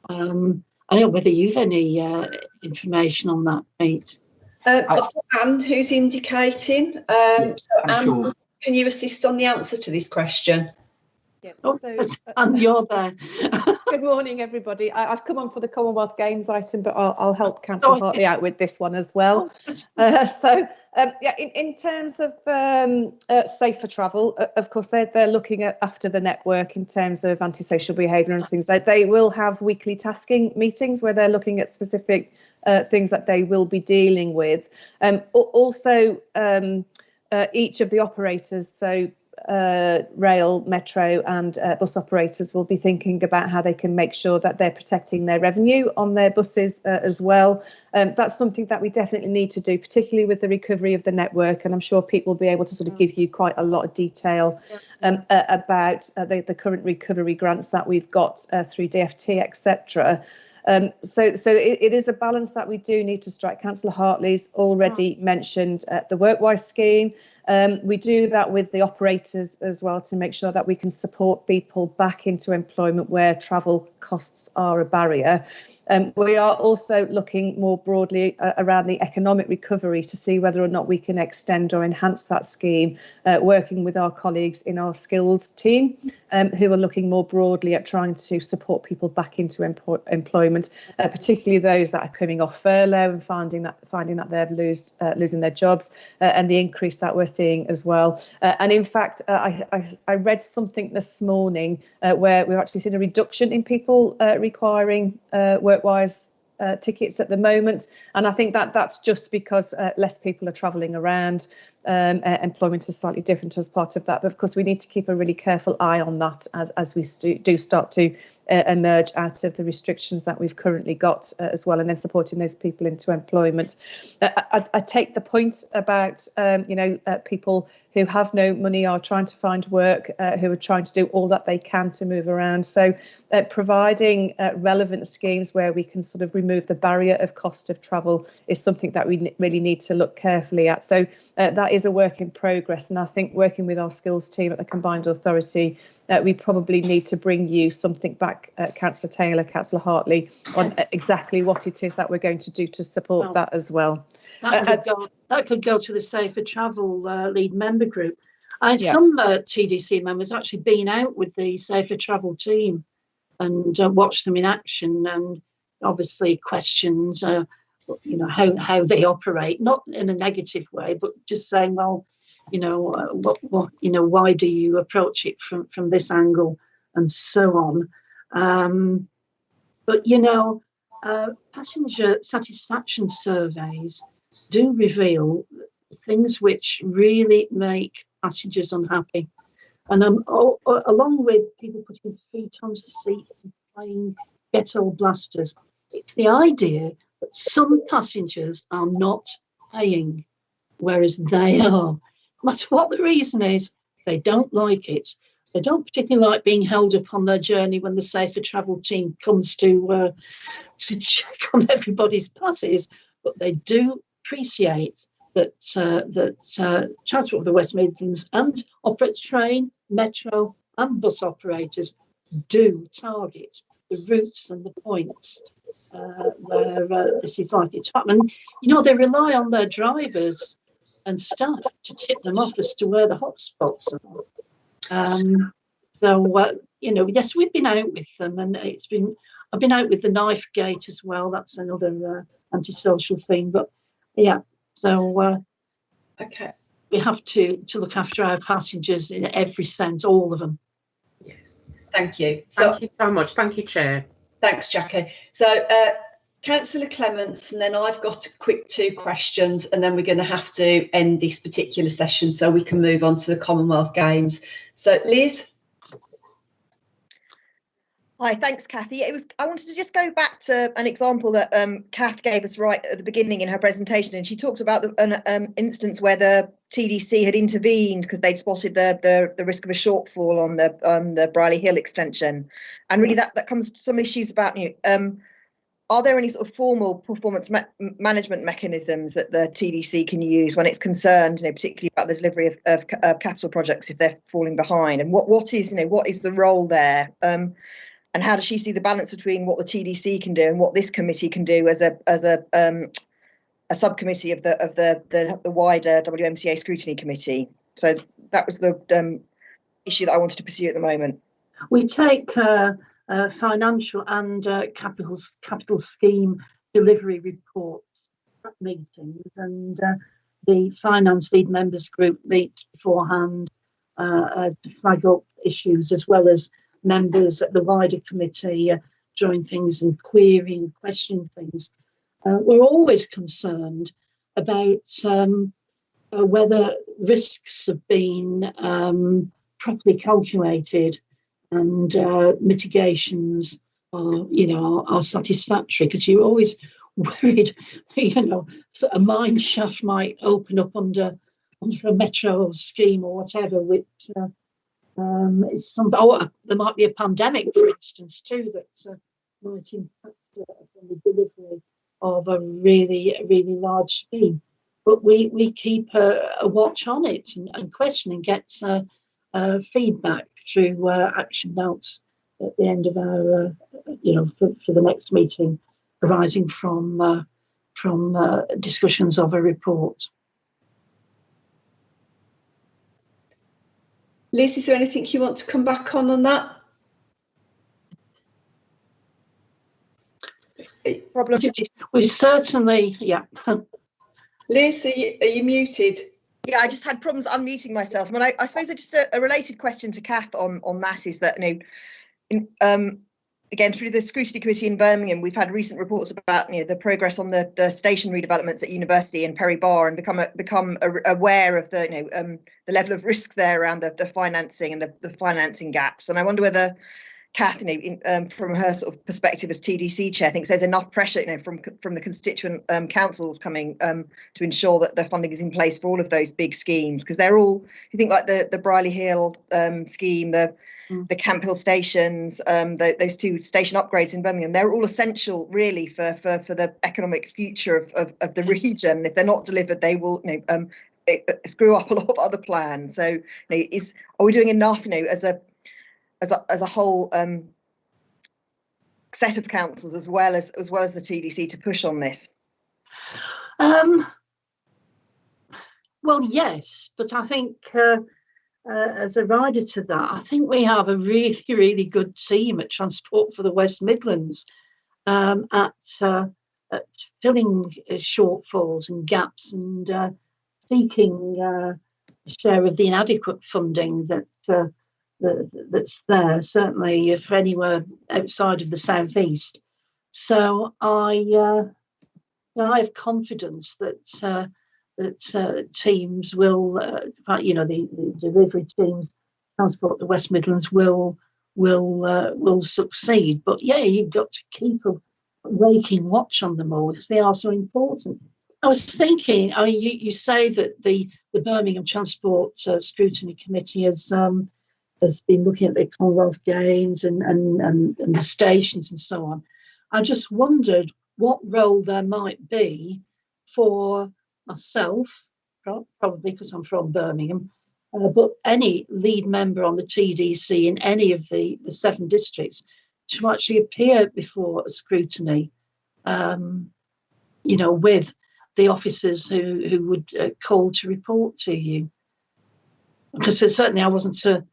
F: I don't know whether you've any information on that, Pete.
A: I've got Anne who's indicating. So Anne,
H: sure.
A: Can you assist on the answer to this question?
I: Yeah,
F: Oh,
I: so
F: and you're there.
I: good morning, everybody. I've come on for the Commonwealth Games item, but I'll help Councillor Hartley out with this one as well. Yeah, in terms of safer travel, of course, they're looking at after the network in terms of antisocial behaviour and things. They will have weekly tasking meetings where they're looking at specific things that they will be dealing with. Also, each of the operators, so rail, metro and bus operators will be thinking about how they can make sure that they're protecting their revenue on their buses as well. That's something that we definitely need to do, particularly with the recovery of the network, and I'm sure Pete will be able to sort of give you quite a lot of detail about the current recovery grants that we've got through DFT, etc. So it is a balance that we do need to strike. Councillor Hartley's already mentioned the WorkWise scheme. We do that with the operators as well to make sure that we can support people back into employment where travel costs are a barrier. We are also looking more broadly around the economic recovery to see whether or not we can extend or enhance that scheme, working with our colleagues in our skills team who are looking more broadly at trying to support people back into employment, particularly those that are coming off furlough and finding that they're losing their jobs, and the increase that we're seeing as well. And in fact, I read something this morning where we've actually seen a reduction in people requiring WorkWise tickets at the moment, and I think that that's just because less people are travelling around. Employment is slightly different as part of that, but of course we need to keep a really careful eye on that as we do start to emerge out of the restrictions that we've currently got as well, and then supporting those people into employment. I take the point about people who have no money are trying to find work, who are trying to do all that they can to move around. So providing relevant schemes where we can sort of remove the barrier of cost of travel is something that we really need to look carefully at. So that is a work in progress, and I think working with our skills team at the Combined Authority, we probably need to bring you something back, Councillor Taylor, Councillor Hartley, on exactly what it is that we're going to do to support that as well.
F: That could go to the Safer Travel lead member group. Some TDC members actually been out with the Safer Travel team and watched them in action, and obviously questioned how they operate, not in a negative way, but just saying, well, why do you approach it from this angle, and so on. But passenger satisfaction surveys do reveal things which really make passengers unhappy, and along with people putting feet on seats and playing ghetto blasters, it's the idea that some passengers are not paying, whereas they are. No matter what the reason is, they don't like it. They don't particularly like being held up on their journey when the Safer Travel team comes to check on everybody's passes, but they do appreciate that Transport of the West Midlands and operate train, metro and bus operators do target the routes and the points where this is likely to happen. They rely on their drivers and staff to tip them off as to where the hotspots are. Yes, we've been out with them, and I've been out with the knife gate as well. That's another antisocial thing. But okay, we have to look after our passengers in every sense, all of them.
D: Yes.
A: Thank you.
D: Thank you so much. Thank you, Chair.
A: Thanks, Jackie. So Councillor Clements, and then I've got a quick 2 questions, and then we're going to have to end this particular session so we can move on to the Commonwealth Games. So Liz.
G: Hi, thanks, Kathy. I wanted to just go back to an example that Kath gave us right at the beginning in her presentation, and she talked about an instance where the TDC had intervened because they'd spotted the risk of a shortfall on the Briley Hill extension, and really that comes to some issues about are there any sort of formal performance management mechanisms that the TDC can use when it's concerned, particularly about the delivery of capital projects if they're falling behind, and what is the role there? And how does she see the balance between what the TDC can do and what this committee can do as a subcommittee of the wider WMCA Scrutiny Committee? So that was the issue that I wanted to pursue at the moment.
F: We take financial and capital scheme delivery reports at meetings, and the finance lead members group meets beforehand to flag up issues, as well as members at the wider committee drawing things and querying, questioning things. We're always concerned about whether risks have been properly calculated and mitigations are satisfactory, because you're always worried, so a mine shaft might open up under a metro scheme or whatever, which is there might be a pandemic, for instance, too, that might impact on the delivery of a really large scheme. But we keep a watch on it and question and get feedback through action notes at the end of our, for the next meeting, arising from discussions of a report.
A: Liz, is there anything you want to come back on that?
F: We certainly, yeah.
A: Liz, are you muted?
G: Yeah, I just had problems unmuting myself. I mean, I suppose just a related question to Kath on that is that, again, through the Scrutiny Committee in Birmingham, we've had recent reports about the progress on the station redevelopments at University and Perry Bar, and become aware of the level of risk there around the financing and the financing gaps. And I wonder whether Kath, from her sort of perspective as TDC chair, thinks there's enough pressure, from the constituent councils coming to ensure that the funding is in place for all of those big schemes, because they're all, you think, like the Briley Hill scheme, the Camp Hill stations, those two station upgrades in Birmingham, they're all essential really for the economic future of the region. If they're not delivered, they will screw up a lot of other plans. So are we doing enough as a whole set of councils as well as the TDC to push on this?
F: Well, yes, but I think as a rider to that, I think we have a really good team at Transport for the West Midlands at filling shortfalls and gaps and seeking a share of the inadequate funding that's there, certainly for anywhere outside of the southeast. So I have confidence that teams will, the delivery teams, Transport the West Midlands will succeed. But yeah, you've got to keep a raking watch on them all because they are so important. I was thinking, you say that the Birmingham Transport Scrutiny Committee has been looking at the Commonwealth Games and the stations and so on. I just wondered what role there might be for myself, probably because I'm from Birmingham, but any lead member on the TDC in any of the 7 districts to actually appear before a scrutiny, with the officers who would call to report to you. Because certainly I wasn't certainly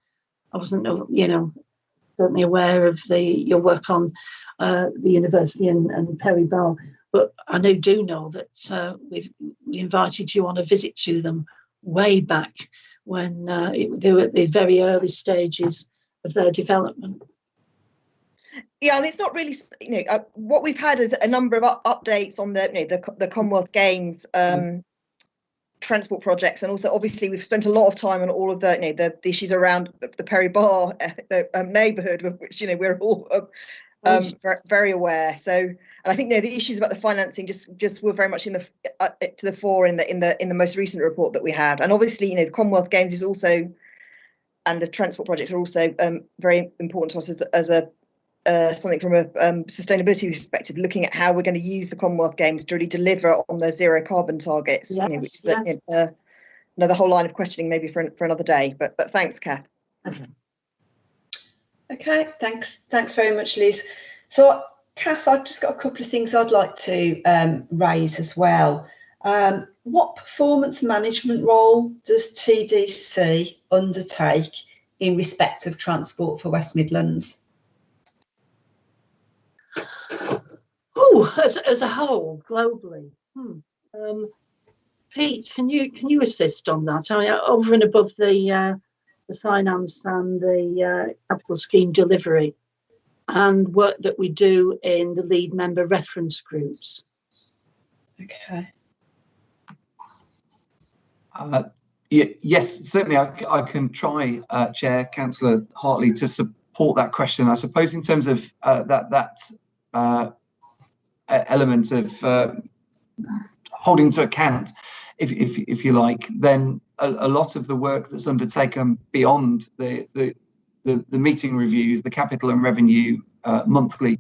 F: aware of your work on the university and Perry Bar, but I do know that we invited you on a visit to them way back when they were at the very early stages of their development.
G: Yeah, and it's not really, what we've had is a number of updates on the Commonwealth Games transport projects, and also obviously we've spent a lot of time on all of the issues around the Perry Bar neighbourhood, of which we're all very aware. So, and I think the issues about the financing just were very much to the fore in the most recent report that we had. And obviously the Commonwealth Games is also, and the transport projects are also very important to us as a something from a sustainability perspective, looking at how we're going to use the Commonwealth Games to really deliver on their zero carbon targets, which is another whole line of questioning maybe for another day. But thanks, Kath.
A: Okay, thanks very much, Liz. So, Kath, I've just got a couple of things I'd like to raise as well. What performance management role does TDC undertake in respect of Transport for West Midlands?
F: Oh, as a whole, globally. Pete, can you assist on that? Over and above the finance and the capital scheme delivery and work that we do in the lead member reference groups.
A: Okay.
H: Yes, certainly I can try, Chair, Councillor Hartley, to support that question. I suppose in terms of that element of holding to account, if you like, then a lot of the work that's undertaken beyond the meeting reviews, the capital and revenue monthly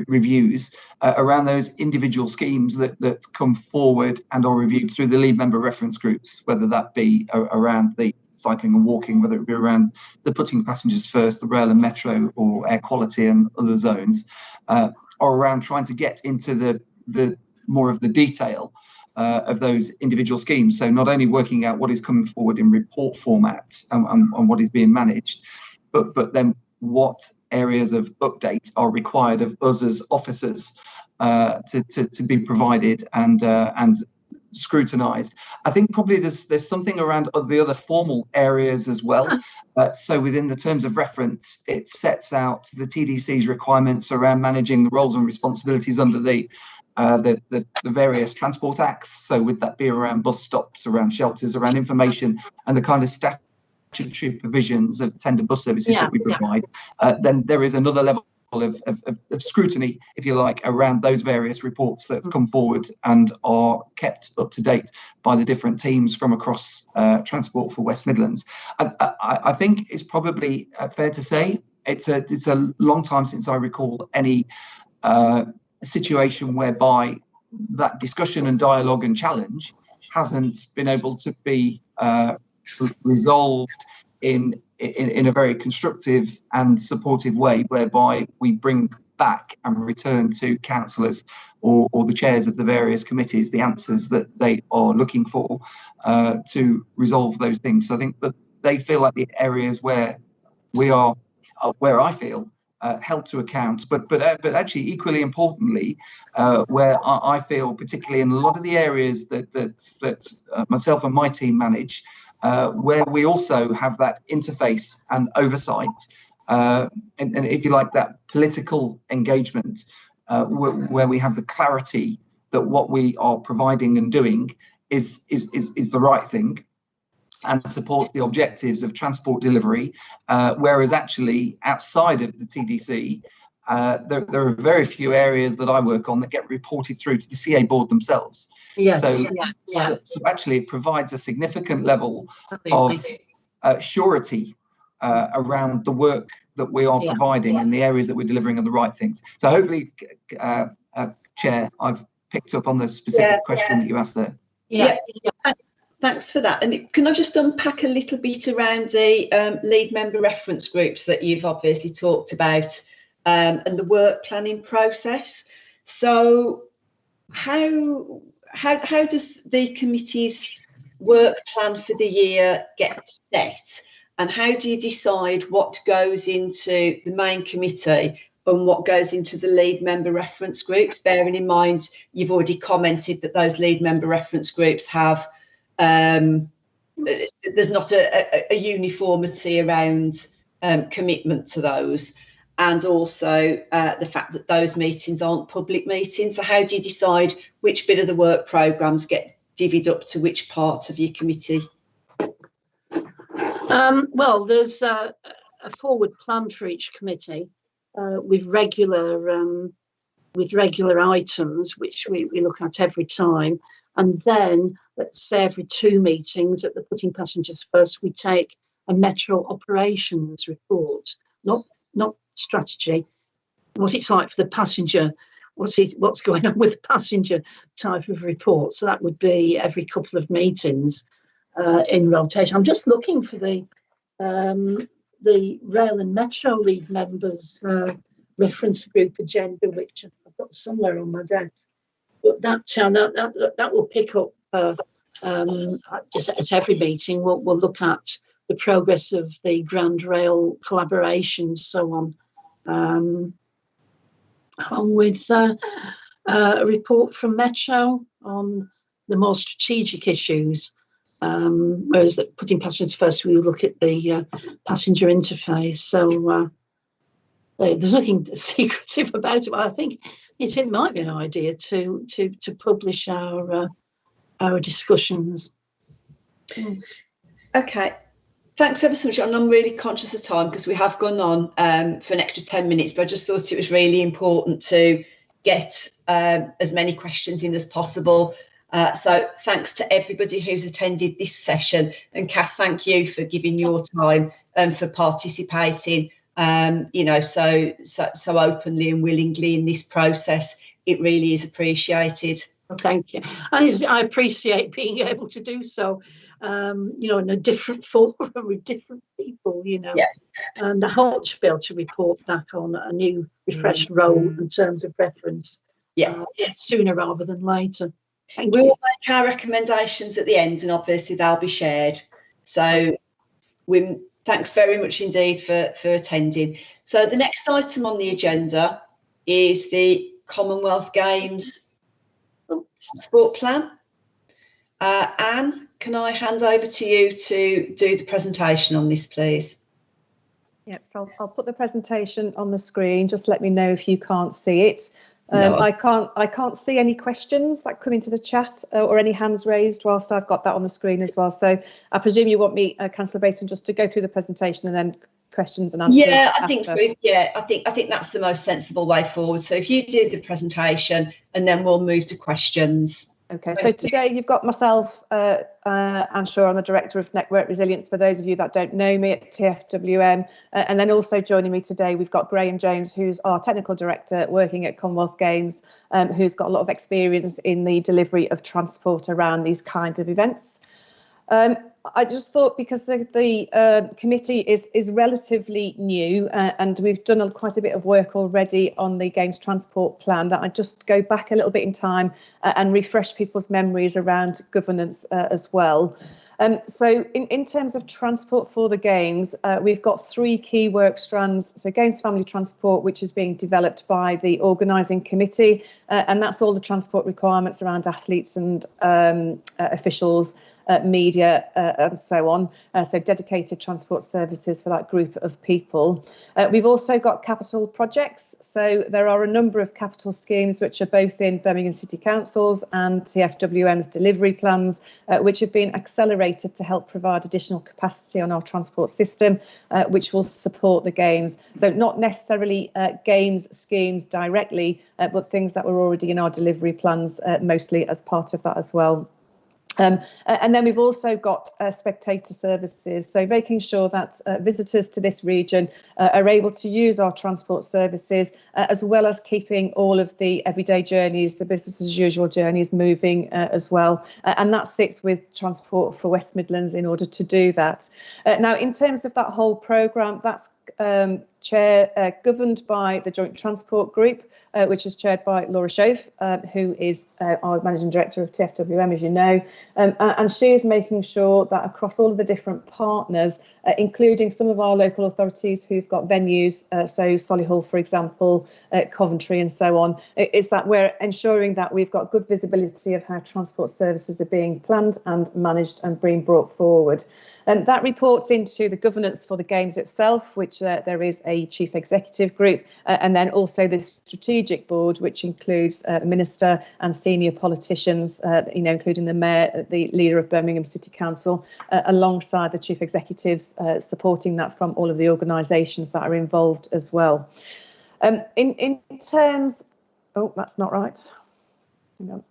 H: reviews around those individual schemes that come forward and are reviewed through the lead member reference groups, whether that be around the cycling and walking, whether it be around the putting passengers first, the rail and metro, or air quality and other zones, or around trying to get into the more of the detail of those individual schemes. So not only working out what is coming forward in report format and what is being managed, but then what areas of update are required of us as officers to be provided and scrutinised. I think probably there's something around the other formal areas as well. So within the terms of reference, it sets out the TDC's requirements around managing the roles and responsibilities under the various transport acts. So would that be around bus stops, around shelters, around information, and the kind of statutory provisions of tender bus services that we provide? Then there is another level of scrutiny, if you like, around those various reports that come forward and are kept up to date by the different teams from across Transport for West Midlands. I think it's probably fair to say it's a long time since I recall any situation whereby that discussion and dialogue and challenge hasn't been able to be resolved in a very constructive and supportive way, whereby we bring back and return to councillors or the chairs of the various committees the answers that they are looking for to resolve those things. So I think that they feel like the areas where we are, where I feel held to account, but actually equally importantly, where I feel particularly in a lot of the areas that myself and my team manage, where we also have that interface and oversight, and if you like, that political engagement, where we have the clarity that what we are providing and doing is the right thing and supports the objectives of transport delivery, whereas actually outside of the TDC, there are very few areas that I work on that get reported through to the CA board themselves.
F: Yes,
H: So actually it provides a significant level of surety around the work that we are providing and the areas that we're delivering are the right things. So hopefully, Chair, I've picked up on the specific question that you asked there.
A: Thanks for that. And can I just unpack a little bit around the lead member reference groups that you've obviously talked about, and the work planning process? So how does the committee's work plan for the year get set, and how do you decide what goes into the main committee and what goes into the lead member reference groups, bearing in mind you've already commented that those lead member reference groups have there's not a uniformity around commitment to those, and also the fact that those meetings aren't public meetings. So how do you decide which bit of the work programmes get divvied up to which part of your committee?
F: Well, there's a forward plan for each committee with regular items which we look at every time, and then let's say every 2 meetings at the Putting Passengers First, we take a metro operations report, not strategy, what it's like for the passenger, what's going on with the passenger type of report. So that would be every couple of meetings in rotation. I'm just looking for the rail and metro lead members reference group agenda, which I've got somewhere on my desk. But that will pick up just at every meeting. We'll look at the progress of the Grand Rail collaboration, so on, along with a report from Metro on the more strategic issues. Whereas that Putting Passengers First, we will look at the passenger interface. So there's nothing secretive about it. But I think it might be an idea to publish our discussions.
A: Okay. Thanks ever so much. And I'm really conscious of time because we have gone on for an extra 10 minutes, but I just thought it was really important to get as many questions in as possible. So thanks to everybody who's attended this session. And Kath, thank you for giving your time and for participating, you know, so openly and willingly in this process. It really is appreciated.
F: Thank you. And I appreciate being able to do so, you know, in a different forum with different people, you know.
A: Yeah.
F: And I hope to be able to report back on a new refreshed role in terms of reference.
A: Yeah.
F: Sooner rather than later. Thank
A: we
F: you.
A: will make our recommendations at the end, and obviously they'll be shared. So thanks very much indeed for attending. So the next item on the agenda is the Commonwealth Games sport plan. Anne, can I hand over to you to do the presentation on this, please?
I: Yep, so I'll put the presentation on the screen. Just let me know if you can't see it.
A: No.
I: I can't see any questions that come into the chat or any hands raised whilst I've got that on the screen as well. So I presume you want me, Councillor Baton, just to go through the presentation and then questions and answers.
A: Yeah, I think so. Yeah, I think that's the most sensible way forward. So if you do the presentation and then we'll move to questions.
I: Okay, so today you've got myself, Anne Shaw, I'm the Director of Network Resilience, for those of you that don't know me, at TFWM. And then also joining me today, we've got Graham Jones, who's our Technical Director working at Commonwealth Games, who's got a lot of experience in the delivery of transport around these kind of events. I just thought, because the committee is relatively new and we've done quite a bit of work already on the Games Transport Plan, that I'd just go back a little bit in time and refresh people's memories around governance as well. So in terms of transport for the Games, we've got 3 key work strands. So Games Family Transport, which is being developed by the organising committee, and that's all the transport requirements around athletes and officials, media and so on, so dedicated transport services for that group of people. We've also got capital projects, so there are a number of capital schemes which are both in Birmingham City Council's and TFWM's delivery plans, which have been accelerated to help provide additional capacity on our transport system, which will support the Games. So not necessarily Games schemes directly, but things that were already in our delivery plans, mostly as part of that as well. And then we've also got spectator services, so making sure that visitors to this region are able to use our transport services, as well as keeping all of the everyday journeys, the business as usual journeys, moving as well. And that sits with Transport for West Midlands in order to do that. Now, in terms of that whole programme, that's governed by the Joint Transport Group, which is chaired by Laura Shove, who is our Managing Director of TFWM, as you know, and she is making sure that across all of the different partners, including some of our local authorities who've got venues, so Solihull, for example, Coventry and so on, is that we're ensuring that we've got good visibility of how transport services are being planned and managed and being brought forward. And that reports into the governance for the Games itself, which there is a chief executive group, and then also the strategic board, which includes the minister and senior politicians, you know, including the mayor, the leader of Birmingham City Council, alongside the chief executives, supporting that from all of the organisations that are involved as well. In terms, oh, that's not right. Hang on.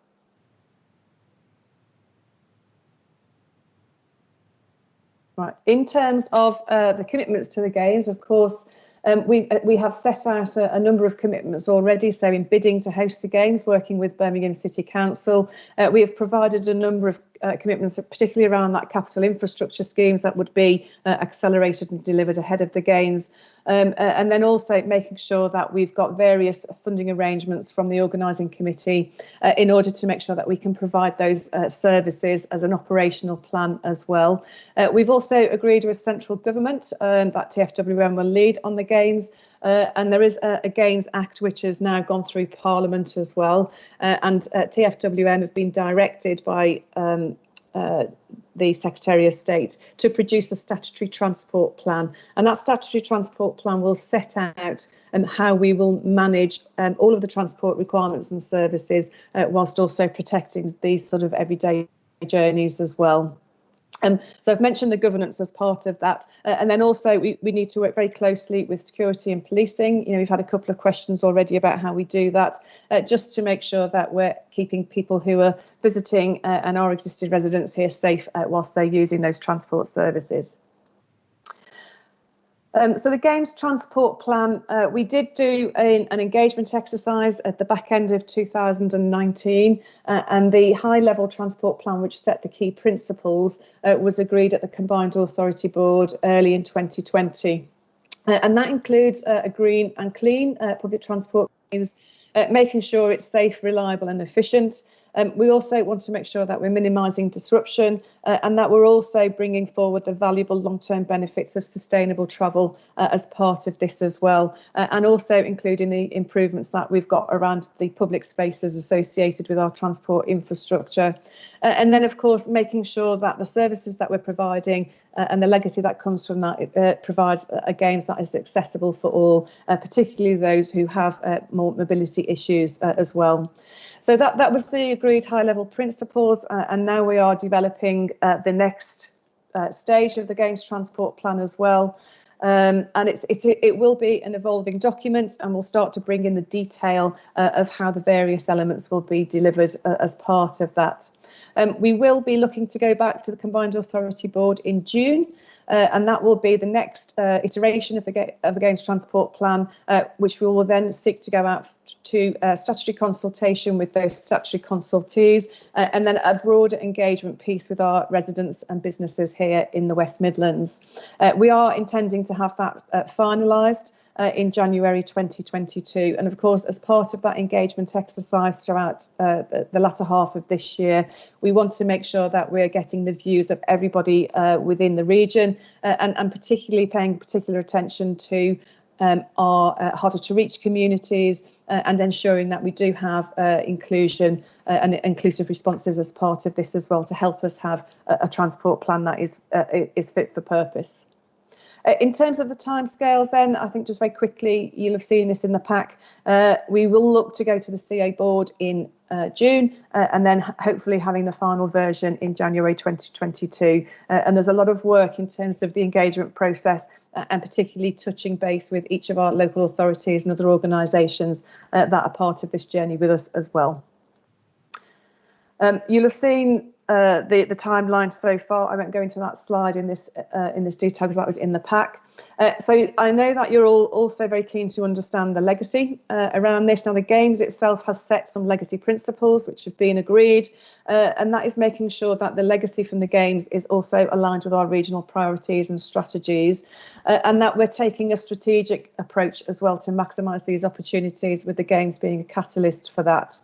I: Right. In terms of the commitments to the Games, of course, we have set out a number of commitments already. So in bidding to host the Games, working with Birmingham City Council, we have provided a number of commitments, particularly around that capital infrastructure schemes that would be accelerated and delivered ahead of the Games. And then also making sure that we've got various funding arrangements from the organising committee in order to make sure that we can provide those services as an operational plan as well. We've also agreed with central government that TFWM will lead on the Games. And there is a Games Act which has now gone through Parliament as well. And TFWM have been directed by the Secretary of State to produce a statutory transport plan, and that statutory transport plan will set out how we will manage all of the transport requirements and services, whilst also protecting these sort of everyday journeys as well. So I've mentioned the governance as part of that. And then also we need to work very closely with security and policing. You know, we've had a couple of questions already about how we do that, just to make sure that we're keeping people who are visiting and our existing residents here safe whilst they're using those transport services. So the Games Transport Plan, we did do an engagement exercise at the back end of 2019, and the high-level transport plan, which set the key principles, was agreed at the Combined Authority Board early in 2020. And that includes a green and clean public transport schemes, making sure it's safe, reliable and efficient. We also want to make sure that we're minimising disruption and that we're also bringing forward the valuable long-term benefits of sustainable travel as part of this as well, and also including the improvements that we've got around the public spaces associated with our transport infrastructure. And then, of course, making sure that the services that we're providing and the legacy that comes from that provides a games that is accessible for all, particularly those who have more mobility issues as well. So that was the agreed high-level principles, and now we are developing the next stage of the Games Transport Plan as well. And it will be an evolving document, and we'll start to bring in the detail of how the various elements will be delivered as part of that. We will be looking to go back to the Combined Authority Board in June, and that will be the next iteration of the Games Transport Plan, which we will then seek to go out to statutory consultation with those statutory consultees, and then a broader engagement piece with our residents and businesses here in the West Midlands. We are intending to have that finalised in January 2022, and of course, as part of that engagement exercise throughout the latter half of this year, we want to make sure that we're getting the views of everybody within the region, and particularly paying particular attention to our harder to reach communities, and ensuring that we do have inclusion and inclusive responses as part of this as well, to help us have a transport plan that is fit for purpose. In terms of the timescales then, I think just very quickly, you'll have seen this in the pack. We will look to go to the CA board in June, and then hopefully having the final version in January 2022. And there's a lot of work in terms of the engagement process, and particularly touching base with each of our local authorities and other organisations that are part of this journey with us as well. You'll have seen the timeline so far. I won't go into that slide in this detail because that was in the pack. So I know that you're all also very keen to understand the legacy around this. Now, the Games itself has set some legacy principles which have been agreed, and that is making sure that the legacy from the Games is also aligned with our regional priorities and strategies, and that we're taking a strategic approach as well to maximise these opportunities, with the Games being a catalyst for that.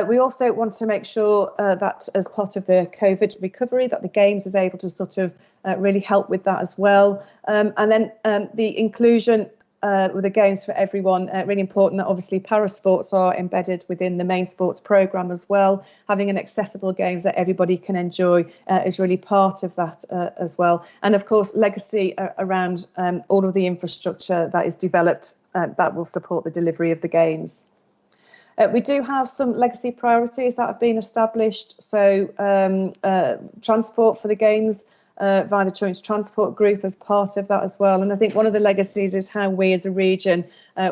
I: We also want to make sure that as part of the COVID recovery, that the Games is able to sort of really help with that as well. And then the inclusion with the Games for everyone, really important that obviously parasports are embedded within the main sports programme as well. Having an accessible Games that everybody can enjoy is really part of that as well. And of course, legacy around all of the infrastructure that is developed that will support the delivery of the Games. We do have some legacy priorities that have been established. So transport for the Games via the Joint Transport Group as part of that as well. And I think one of the legacies is how we as a region,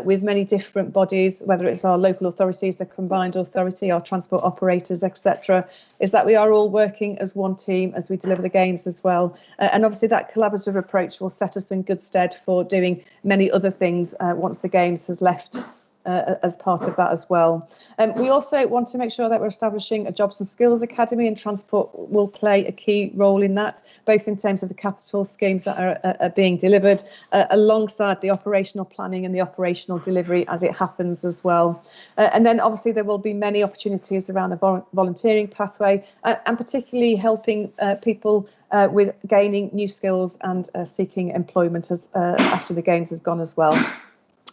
I: with many different bodies, whether it's our local authorities, the Combined Authority, our transport operators, etc., is that we are all working as one team as we deliver the Games as well. And obviously that collaborative approach will set us in good stead for doing many other things once the Games has left as part of that as well. We also want to make sure that we're establishing a Jobs and Skills Academy, and transport will play a key role in that, both in terms of the capital schemes that are being delivered, alongside the operational planning and the operational delivery as it happens as well. And then obviously there will be many opportunities around the volunteering pathway, and particularly helping people with gaining new skills and seeking employment as after the Games has gone as well.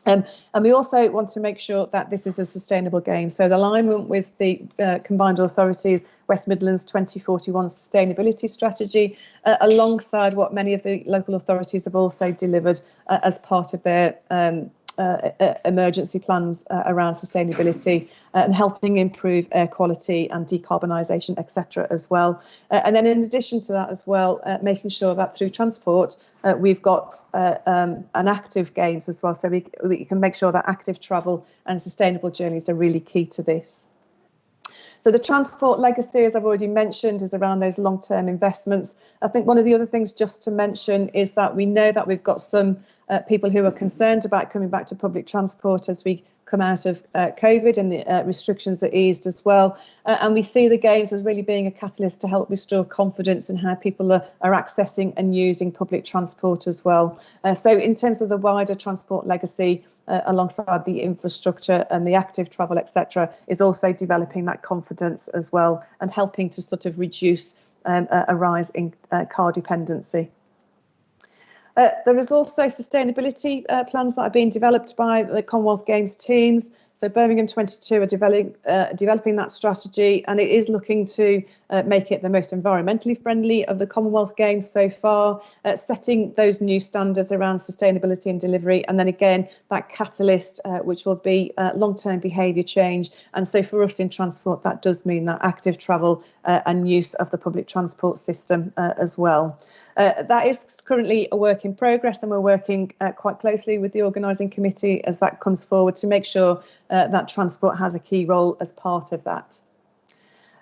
I: And we also want to make sure that this is a sustainable game. So the alignment with the Combined Authorities West Midlands 2041 sustainability strategy, alongside what many of the local authorities have also delivered as part of their emergency plans around sustainability and helping improve air quality and decarbonisation, etc. as well. And then in addition to that as well, making sure that through transport, we've got an active games as well, so we can make sure that active travel and sustainable journeys are really key to this. So the transport legacy, as I've already mentioned, is around those long-term investments. I think one of the other things just to mention is that we know that we've got some people who are concerned about coming back to public transport as we come out of COVID and the restrictions are eased as well. And we see the games as really being a catalyst to help restore confidence in how people are accessing and using public transport as well. So in terms of the wider transport legacy, alongside the infrastructure and the active travel, etc., is also developing that confidence as well and helping to sort of reduce a rise in car dependency. There is also sustainability plans that are being developed by the Commonwealth Games teams. So Birmingham 22 are developing that strategy, and it is looking to make it the most environmentally friendly of the Commonwealth Games so far, setting those new standards around sustainability and delivery, and then again that catalyst which will be long-term behaviour change. And so for us in transport, that does mean that active travel and use of the public transport system as well. That is currently a work in progress, and we're working quite closely with the organising committee as that comes forward to make sure that transport has a key role as part of that.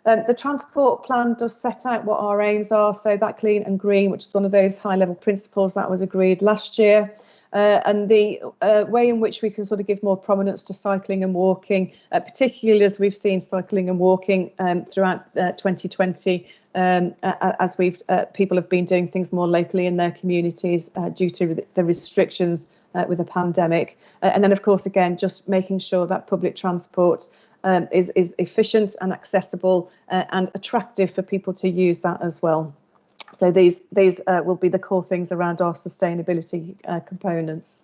I: The transport plan does set out what our aims are, so that clean and green, which is one of those high-level principles that was agreed last year. And the way in which we can sort of give more prominence to cycling and walking, particularly as we've seen cycling and walking throughout 2020, as people have been doing things more locally in their communities due to the restrictions with the pandemic. And then, of course, again, just making sure that public transport is efficient and accessible and attractive for people to use that as well. So these will be the core things around our sustainability components.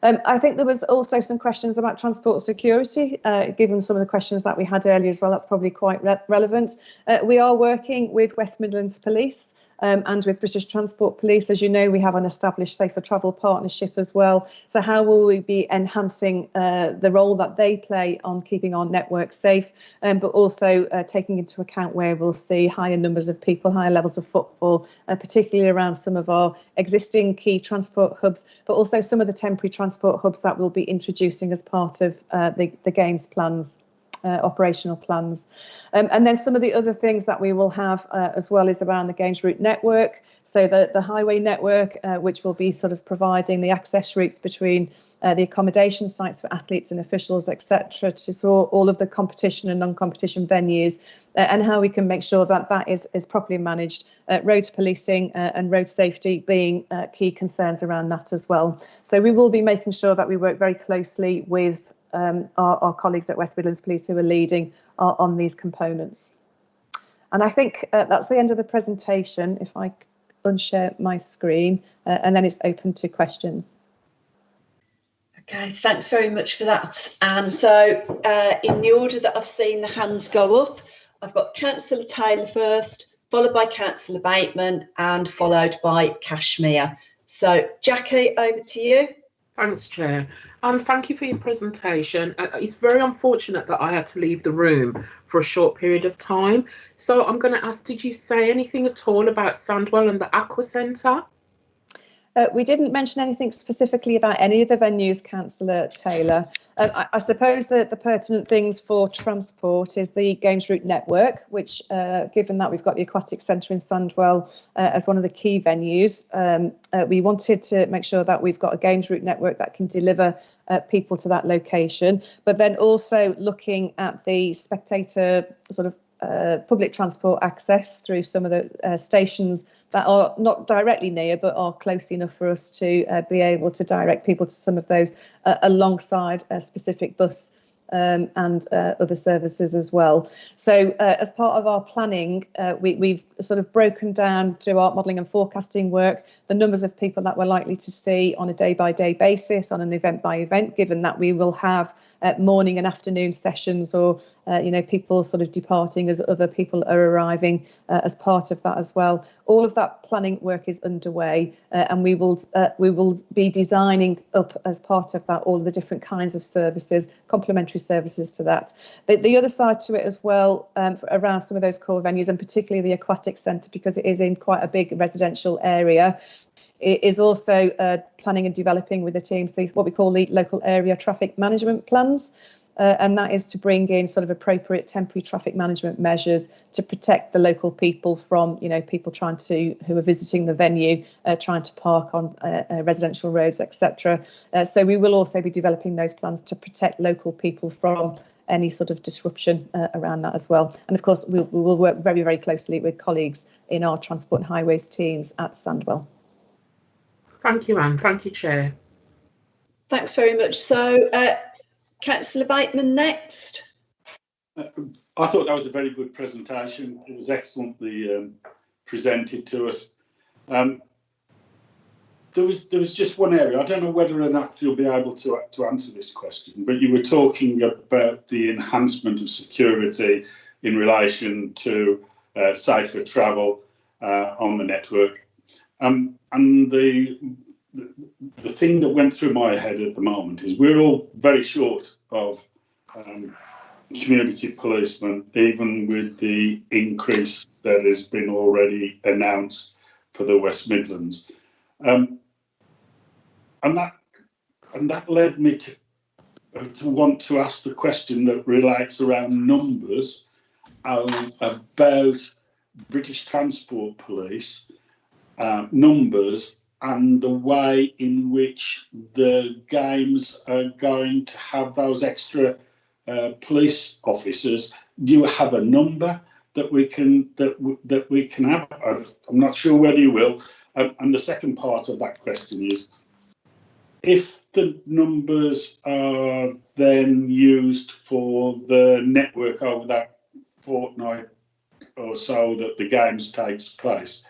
I: I think there was also some questions about transport security, given some of the questions that we had earlier as well. That's probably quite relevant. We are working with West Midlands Police and with British Transport Police. As you know, we have an established Safer Travel partnership as well. So how will we be enhancing the role that they play on keeping our network safe, but also taking into account where we'll see higher numbers of people, higher levels of footfall, particularly around some of our existing key transport hubs, but also some of the temporary transport hubs that we'll be introducing as part of the Games plans. Operational plans. And then some of the other things that we will have as well is around the Games route network. So the highway network, which will be sort of providing the access routes between the accommodation sites for athletes and officials, etc., to all of the competition and non-competition venues, and how we can make sure that that is properly managed. Roads policing and road safety being key concerns around that as well. So we will be making sure that we work very closely with our colleagues at West Midlands Police who are leading on these components. And I think that's the end of the presentation. If I unshare my screen, and then it's open to questions.
A: Okay, thanks very much for that, Anne. So in the order that I've seen the hands go up, I've got Councillor Taylor first, followed by Councillor Bateman and followed by Kashmir. So Jackie, over to you.
D: Thanks, Chair. Thank you for your presentation. It's very unfortunate that I had to leave the room for a short period of time. So I'm going to ask, did you say anything at all about Sandwell and the Aqua Centre?
I: We didn't mention anything specifically about any of the venues, Councillor Taylor. I suppose that the pertinent things for transport is the Games route network, which, given that we've got the Aquatic Centre in Sandwell as one of the key venues, we wanted to make sure that we've got a Games route network that can deliver people to that location, but then also looking at the spectator sort of public transport access through some of the stations that are not directly near but are close enough for us to be able to direct people to some of those alongside specific bus and other services as well. So as part of our planning, we've sort of broken down through our modelling and forecasting work the numbers of people that we're likely to see on a day-by-day basis, on an event-by-event, given that we will have morning and afternoon sessions, or people sort of departing as other people are arriving as part of that as well. All of that planning work is underway, and we will be designing up as part of that all of the different kinds of services, complementary services to that. The other side to it as well, around some of those core venues, and particularly the aquatic centre, because it is in quite a big residential area, it is also planning and developing with the teams what we call the local area traffic management plans. And that is to bring in sort of appropriate temporary traffic management measures to protect the local people from, people who are visiting the venue, trying to park on residential roads, etc. So we will also be developing those plans to protect local people from any sort of disruption around that as well. And of course, we will work very, very closely with colleagues in our Transport and Highways teams at Sandwell.
D: Thank you, Anne. Thank you, Chair.
A: Thanks very much. So, Councillor Bateman next.
E: I thought that was a very good presentation. It was excellently presented to us. There was just one area. I don't know whether or not you'll be able to answer this question, but you were talking about the enhancement of security in relation to safer travel on the network. And the thing that went through my head at the moment is we're all very short of community policemen, even with the increase that has been already announced for the West Midlands. And that led me to want to ask the question that relates around numbers about British Transport Police numbers and the way in which the games are going to have those extra police officers. Do you have a number that we can have? I'm not sure whether you will. And the second part of that question is, if the numbers are then used for the network over that fortnight or so that the games takes place,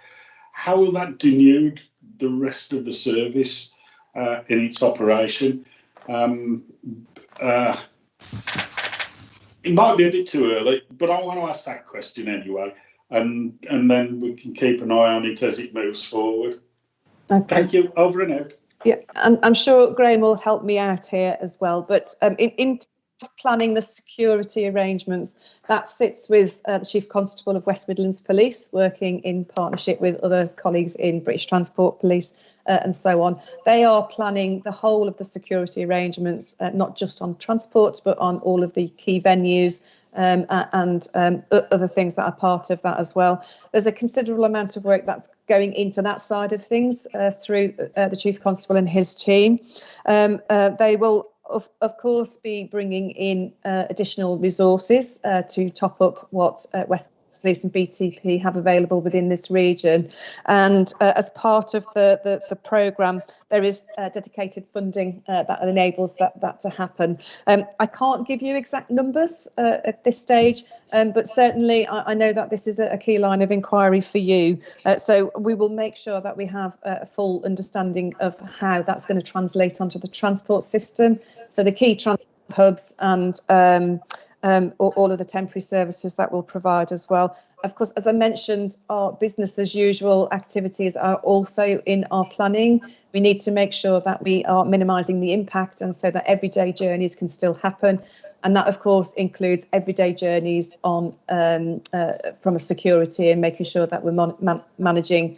E: how will that denude the rest of the service in its operation? It might be a bit too early, but I want to ask that question anyway, and then we can keep an eye on it as it moves forward. Okay. Thank you. Over and out.
I: Yeah, and I'm sure Graham will help me out here as well. But in planning the security arrangements, that sits with the Chief Constable of West Midlands Police, working in partnership with other colleagues in British Transport Police and so on. They are planning the whole of the security arrangements, not just on transport, but on all of the key venues and other things that are part of that as well. There's a considerable amount of work that's going into that side of things through the Chief Constable and his team. They will of course be bringing in additional resources to top up what West Police and BTP have available within this region, and as part of the programme there is dedicated funding that enables that to happen. I can't give you exact numbers at this stage, but certainly I know that this is a key line of inquiry for you, so we will make sure that we have a full understanding of how that's going to translate onto the transport system, so the key transport hubs and all of the temporary services that we'll provide as well. Of course, as I mentioned, our business as usual activities are also in our planning. We need to make sure that we are minimising the impact, and so that everyday journeys can still happen. And that, of course, includes everyday journeys on from a security and making sure that we're managing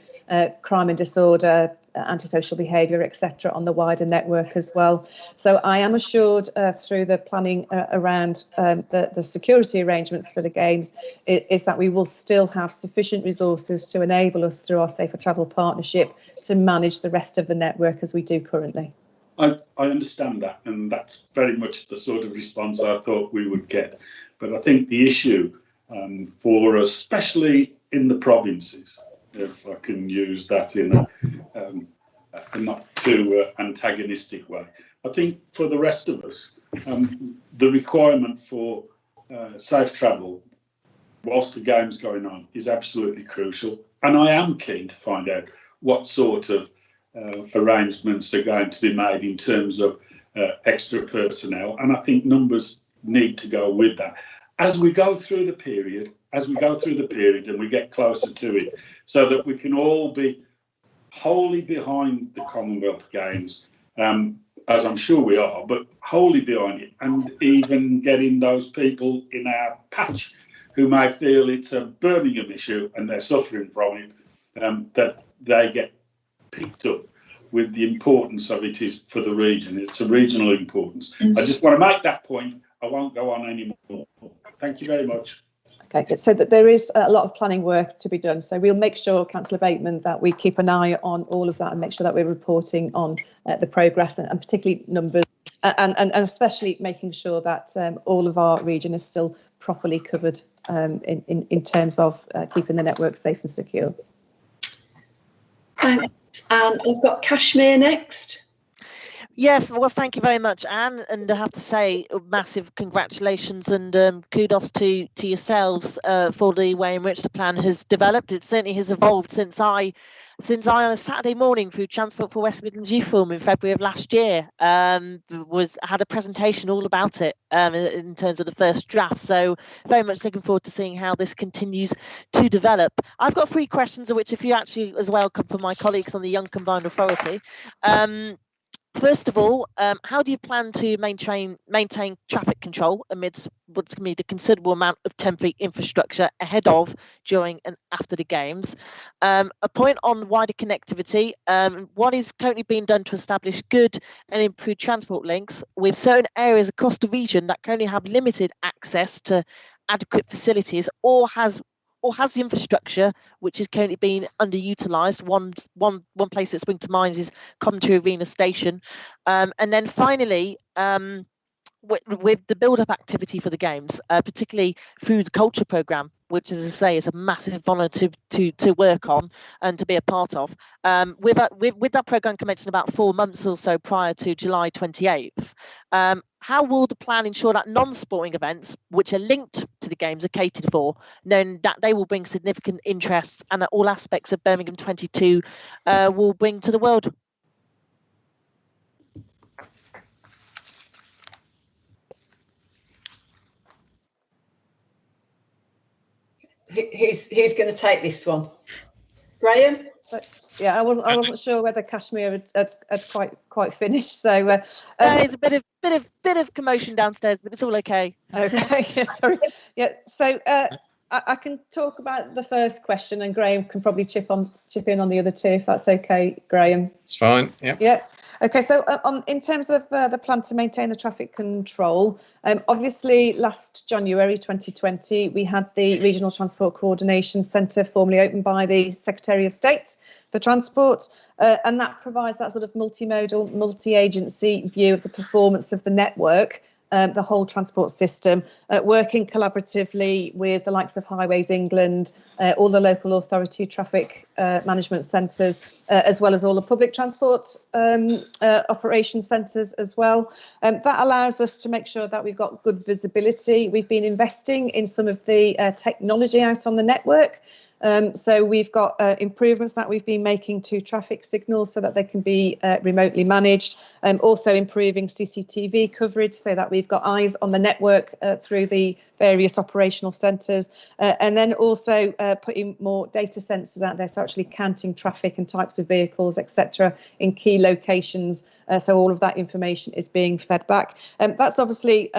I: crime and disorder, antisocial behaviour, etc. on the wider network as well. So I am assured through the planning around the security arrangements for the games is that we will still have sufficient resources to enable us through our Safer Travel Partnership to manage the rest of the network as we do currently.
E: I understand that, and that's very much the sort of response I thought we would get. But I think the issue for us, especially in the provinces, if I can use that in not too antagonistic way. I think for the rest of us, the requirement for safe travel whilst the game's going on is absolutely crucial. And I am keen to find out what sort of arrangements are going to be made in terms of extra personnel. And I think numbers need to go with that. As we go through the period, and we get closer to it, so that we can all be wholly behind the Commonwealth Games, as I'm sure we are, but wholly behind it, and even getting those people in our patch who may feel it's a Birmingham issue and they're suffering from it, that they get picked up with the importance of it is for the region. It's a regional importance. I just want to make that point. I won't go on anymore. Thank you very much.
I: Okay, so that there is a lot of planning work to be done. So we'll make sure, Councillor Bateman, that we keep an eye on all of that and make sure that we're reporting on the progress and particularly numbers, and especially making sure that all of our region is still properly covered in terms of keeping the network safe and secure.
A: Thanks. And we've got Kashmir next.
C: Yeah, well, thank you very much, Anne. And I have to say, massive congratulations and kudos to yourselves for the way in which the plan has developed. It certainly has evolved since I on a Saturday morning through Transport for West Midlands Youth Forum in February of last year had a presentation all about it in terms of the first draft. So very much looking forward to seeing how this continues to develop. I've got 3 questions, of which a few actually as well come from my colleagues on the Young Combined Authority. First of all, how do you plan to maintain traffic control amidst what's going to be the considerable amount of temporary infrastructure ahead of, during and after the games? A point on wider connectivity. What is currently being done to establish good and improved transport links with certain areas across the region that currently have limited access to adequate facilities or has the infrastructure which is currently being underutilised? One place that springs to mind is Coventry Arena Station. And then finally, with the build-up activity for the games, particularly through the culture programme, which, as I say, is a massive honour to work on and to be a part of. With that programme commencing about 4 months or so prior to July 28th, how will the plan ensure that non-sporting events, which are linked to the games, are catered for, knowing that they will bring significant interests and that all aspects of Birmingham 22 will bring to the world?
A: Who's going to take this one? Graham?
I: Yeah, I wasn't sure whether Kashmir had quite finished. So
C: there's a bit of commotion downstairs, but it's all okay.
I: Okay, yeah, sorry. Yeah, so I can talk about the first question, and Graham can probably chip in on the other 2, if that's okay, Graham.
J: It's fine. Yeah.
I: Yeah. Okay, so in terms of the plan to maintain the traffic control, obviously last January 2020, we had the Regional Transport Coordination Centre formally opened by the Secretary of State for Transport, and that provides that sort of multimodal, multi-agency view of the performance of the network, the whole transport system, working collaboratively with the likes of Highways England, all the local authority traffic management centres, as well as all the public transport operation centres as well. That allows us to make sure that we've got good visibility. We've been investing in some of the technology out on the network. So we've got improvements that we've been making to traffic signals so that they can be remotely managed, also improving CCTV coverage so that we've got eyes on the network through the various operational centres, and then also putting more data sensors out there, so actually counting traffic and types of vehicles, etc., in key locations, so all of that information is being fed back. That's obviously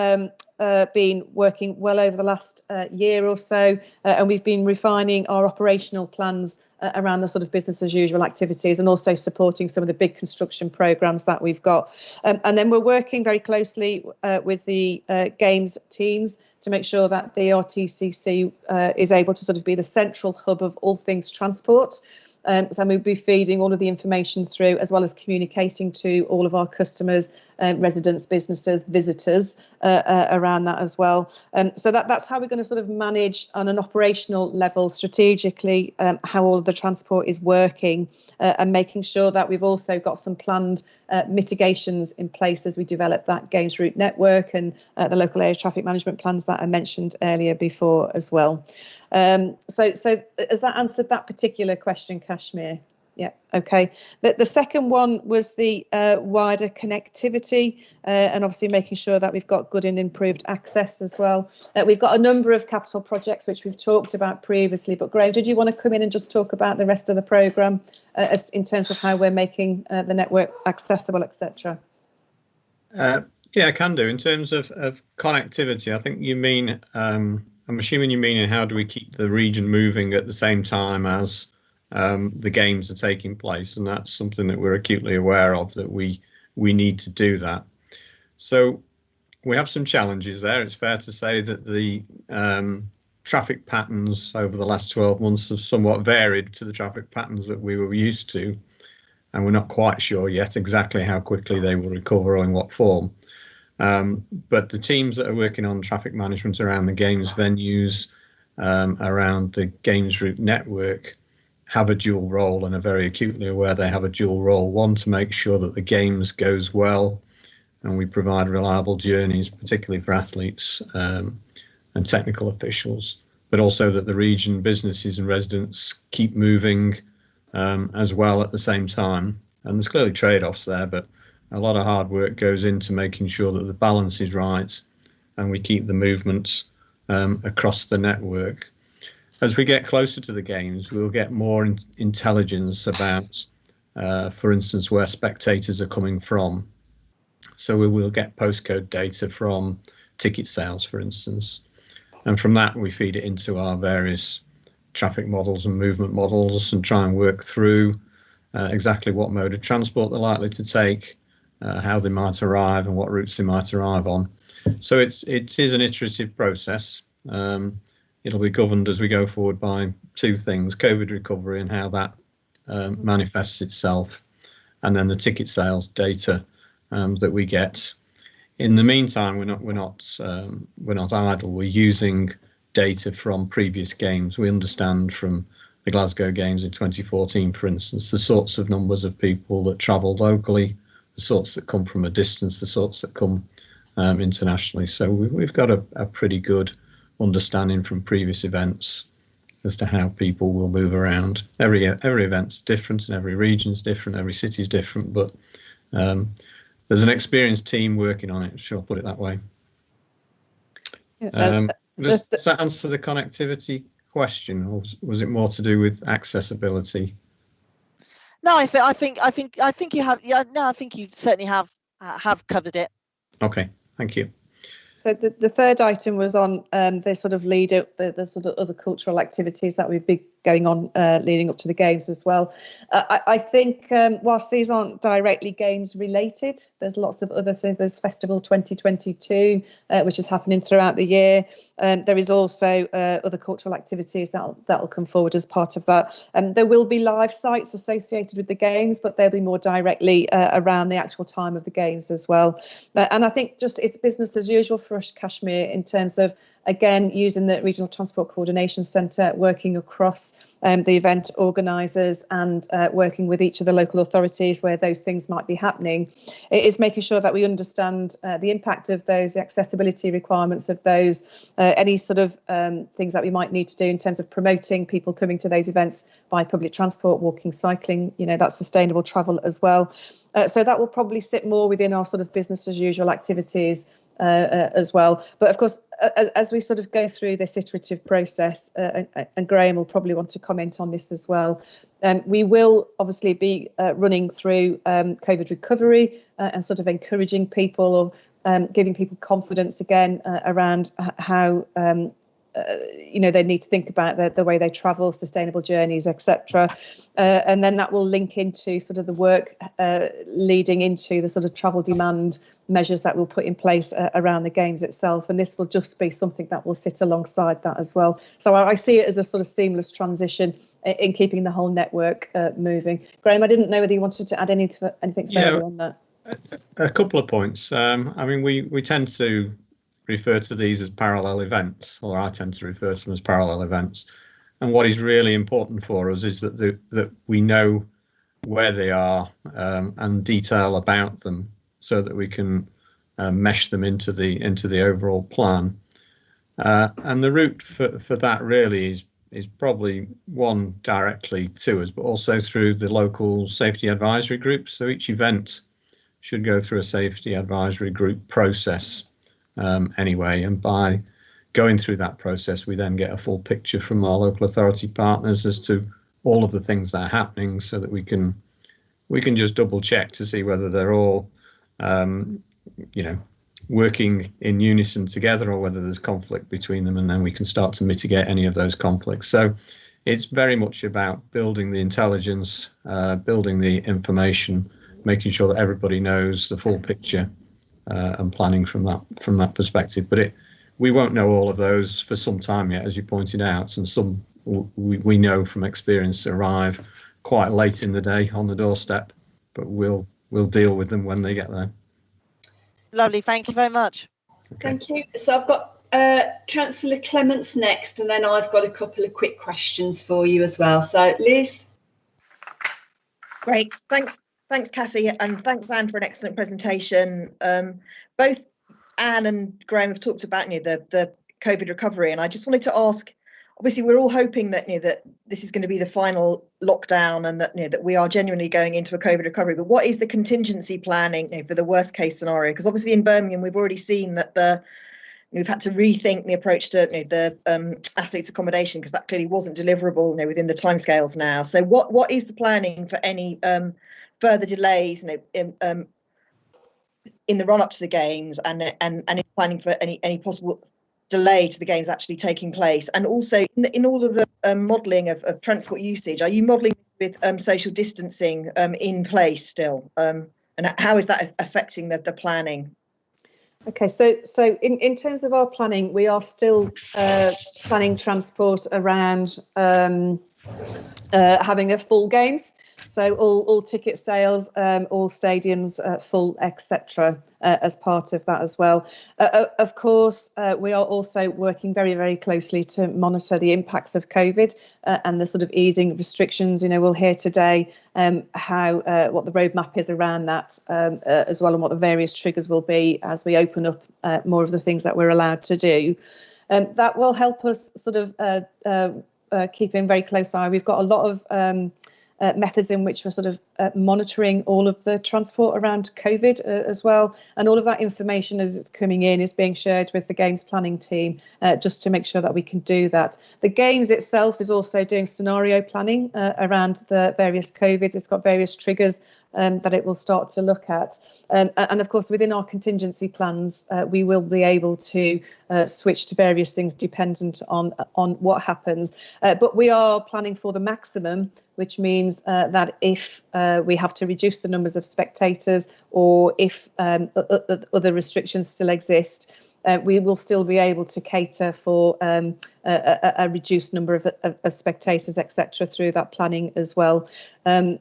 I: been working well over the last year or so, and we've been refining our operational plans around the sort of business as usual activities, and also supporting some of the big construction programmes that we've got. And then we're working very closely with the games teams to make sure that the RTCC is able to sort of be the central hub of all things transport. So we'll be feeding all of the information through, as well as communicating to all of our customers, residents, businesses, visitors around that as well. So that's how we're going to sort of manage on an operational level strategically how all of the transport is working, and making sure that we've also got some planned mitigations in place as we develop that games route network and the local area traffic management plans that I mentioned earlier before as well. So has that answered that particular question, Kashmir? Yeah, okay. The second one was the wider connectivity, and obviously making sure that we've got good and improved access as well. We've got a number of capital projects which we've talked about previously, but Graham, did you want to come in and just talk about the rest of the programme in terms of how we're making the network accessible, etc.?
J: Yeah, I can do. In terms of connectivity, I think you mean, I'm assuming you mean how do we keep the region moving at the same time as the games are taking place, and that's something that we're acutely aware of, that we need to do that. So we have some challenges there. It's fair to say that the traffic patterns over the last 12 months have somewhat varied to the traffic patterns that we were used to, and we're not quite sure yet exactly how quickly they will recover or in what form. But the teams that are working on traffic management around the games venues, around the games route network, have a dual role and are very acutely aware they have a dual role. One, to make sure that the games goes well and we provide reliable journeys, particularly for athletes and technical officials, but also that the region businesses and residents keep moving as well at the same time. And there's clearly trade-offs there, but a lot of hard work goes into making sure that the balance is right and we keep the movements across the network. As we get closer to the games, we'll get more intelligence about, for instance, where spectators are coming from. So we will get postcode data from ticket sales, for instance. And from that, we feed it into our various traffic models and movement models and try and work through exactly what mode of transport they're likely to take, how they might arrive and what routes they might arrive on. So it is an iterative process. It'll be governed as we go forward by two things: COVID recovery and how that manifests itself, and then the ticket sales data that we get. In the meantime, we're not idle. We're using data from previous games. We understand from the Glasgow Games in 2014, for instance, the sorts of numbers of people that travel locally, the sorts that come from a distance, the sorts that come internationally. So we've got a pretty good understanding from previous events as to how people will move around. Every event's different and every region's different, every city's different, but there's an experienced team working on it, shall I put it that way. Does that answer the connectivity question, or was it more to do with accessibility?
C: No, I think you have. Yeah, no, I think you certainly have covered it.
J: Okay, thank you.
I: So the third item was on the sort of lead up, the sort of other cultural activities that we've been going on leading up to the games as well. I think whilst these aren't directly games related, there's lots of other things. There's Festival 2022, which is happening throughout the year. There is also other cultural activities that'll come forward as part of that. There will be live sites associated with the games, but they'll be more directly around the actual time of the games as well. And I think just it's business as usual for us, Kashmir, in terms of, again, using the Regional Transport Coordination Centre, working across the event organisers and working with each of the local authorities where those things might be happening. It is making sure that we understand the impact of those, the accessibility requirements of those, any sort of things that we might need to do in terms of promoting people coming to those events by public transport, walking, cycling, that's sustainable travel as well. So that will probably sit more within our sort of business as usual activities as well. But of course, as we sort of go through this iterative process, and Graham will probably want to comment on this as well, we will obviously be running through COVID recovery and sort of encouraging people or giving people confidence again around how they need to think about the way they travel, sustainable journeys, etc. And then that will link into sort of the work leading into the sort of travel demand measures that we'll put in place around the games itself. And this will just be something that will sit alongside that as well. So I see it as a sort of seamless transition in keeping the whole network moving. Graham, I didn't know whether you wanted to add anything further on that.
J: A couple of points. I mean, we tend to refer to these as parallel events, or I tend to refer to them as parallel events. And what is really important for us is that we know where they are and detail about them, so that we can mesh them into the overall plan. And the route for that really is probably one directly to us, but also through the local safety advisory groups. So each event should go through a safety advisory group process anyway, and by going through that process, we then get a full picture from our local authority partners as to all of the things that are happening, so that we can just double check to see whether they're all working in unison together, or whether there's conflict between them, and then we can start to mitigate any of those conflicts. So it's very much about building the intelligence, building the information, making sure that everybody knows the full picture, and planning from that perspective. But we won't know all of those for some time yet, as you pointed out, and some we know from experience arrive quite late in the day on the doorstep, but we'll deal with them when they get there.
C: Lovely, thank you very much.
A: Okay. Thank you. So I've got Councillor Clements next, and then I've got a couple of quick questions for you as well. So Liz.
G: Great, thanks Kathy, and thanks Anne for an excellent presentation. Both Anne and Graham have talked about the COVID recovery, and I just wanted to ask, obviously we're all hoping that that this is going to be the final lockdown, and that that we are genuinely going into a COVID recovery. But what is the contingency planning for the worst case scenario? Because obviously in Birmingham we've already seen that we've had to rethink the approach to the athletes' accommodation, because that clearly wasn't deliverable within the timescales now. So what is the planning for any further delays in the run up to the games, and in planning for any possible delay to the games actually taking place? And also in all of the modelling of transport usage, are you modelling with social distancing in place still, and how is that affecting the planning?
I: Okay, so in terms of our planning, we are still planning transport around having a full games. So all ticket sales, all stadiums full, etc. As part of that as well. Of course, we are also working very, very closely to monitor the impacts of COVID and the sort of easing restrictions. We'll hear today how what the roadmap is around that as well, and what the various triggers will be as we open up more of the things that we're allowed to do. That will help us sort of keep in very close eye. We've got a lot of methods in which we're sort of monitoring all of the transport around COVID as well, and all of that information as it's coming in is being shared with the games planning team just to make sure that we can do that. The games itself is also doing scenario planning around the various COVID. It's got various triggers that it will start to look at, and of course within our contingency plans we will be able to switch to various things dependent on what happens, but we are planning for the maximum, which means that if we have to reduce the numbers of spectators, or if other restrictions still exist, we will still be able to cater for a reduced number of spectators, etc., through that planning as well.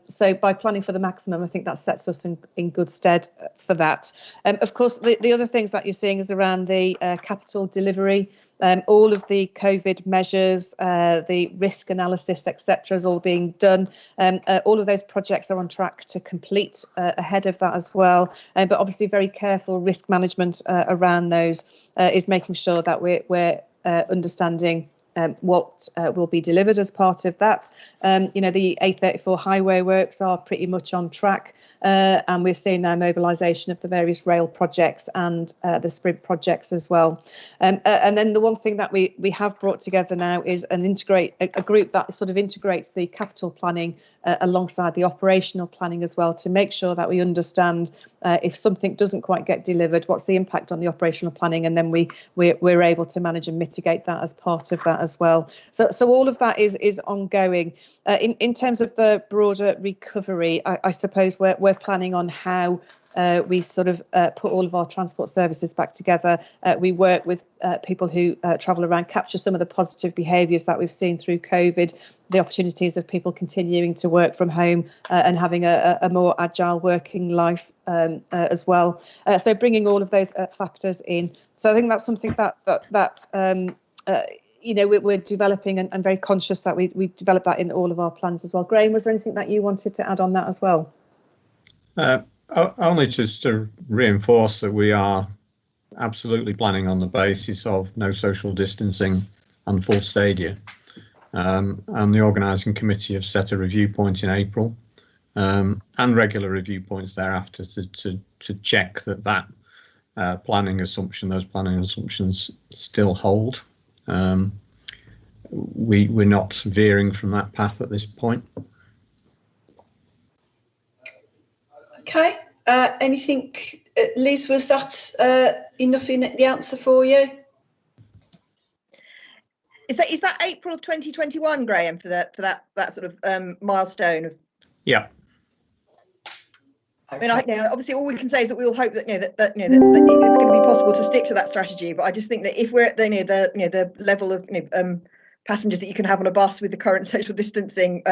I: So by planning for the maximum, I think that sets us in good stead for that. Of course, the other things that you're seeing is around the capital delivery. All of the COVID measures, the risk analysis, etc., is all being done. All of those projects are on track to complete ahead of that as well. But obviously, very careful risk management around those is making sure that we're understanding what will be delivered as part of that. You know, the A34 highway works are pretty much on track, and we're seeing now mobilisation of the various rail projects and the sprint projects as well. And then the one thing that we have brought together now is a group that sort of integrates the capital planning alongside the operational planning as well, to make sure that we understand if something doesn't quite get delivered, what's the impact on the operational planning, and then we're able to manage and mitigate that as part of that as well. So all of that is ongoing. In terms of the broader recovery, I suppose we're planning on how we sort of put all of our transport services back together. We work with people who travel around, capture some of the positive behaviours that we've seen through COVID, the opportunities of people continuing to work from home and having a more agile working life as well. So bringing all of those factors in. So I think that's something that you know, we're developing and very conscious that we develop that in all of our plans as well. Graham, was there anything that you wanted to add on that as well?
J: Only just to reinforce that we are absolutely planning on the basis of no social distancing and full stadia. And the organising committee have set a review point in April and regular review points thereafter to check that planning assumptions still hold. We're not veering from that path at this point.
A: Okay. Anything, Liz? Was that enough in the answer for you?
G: Is that April of 2021, Graham, for that sort of milestone of?
J: Yeah.
G: I mean, obviously, all we can say is that we all hope that that it's going to be possible to stick to that strategy. But I just think that if we're at the level of passengers that you can have on a bus with the current social distancing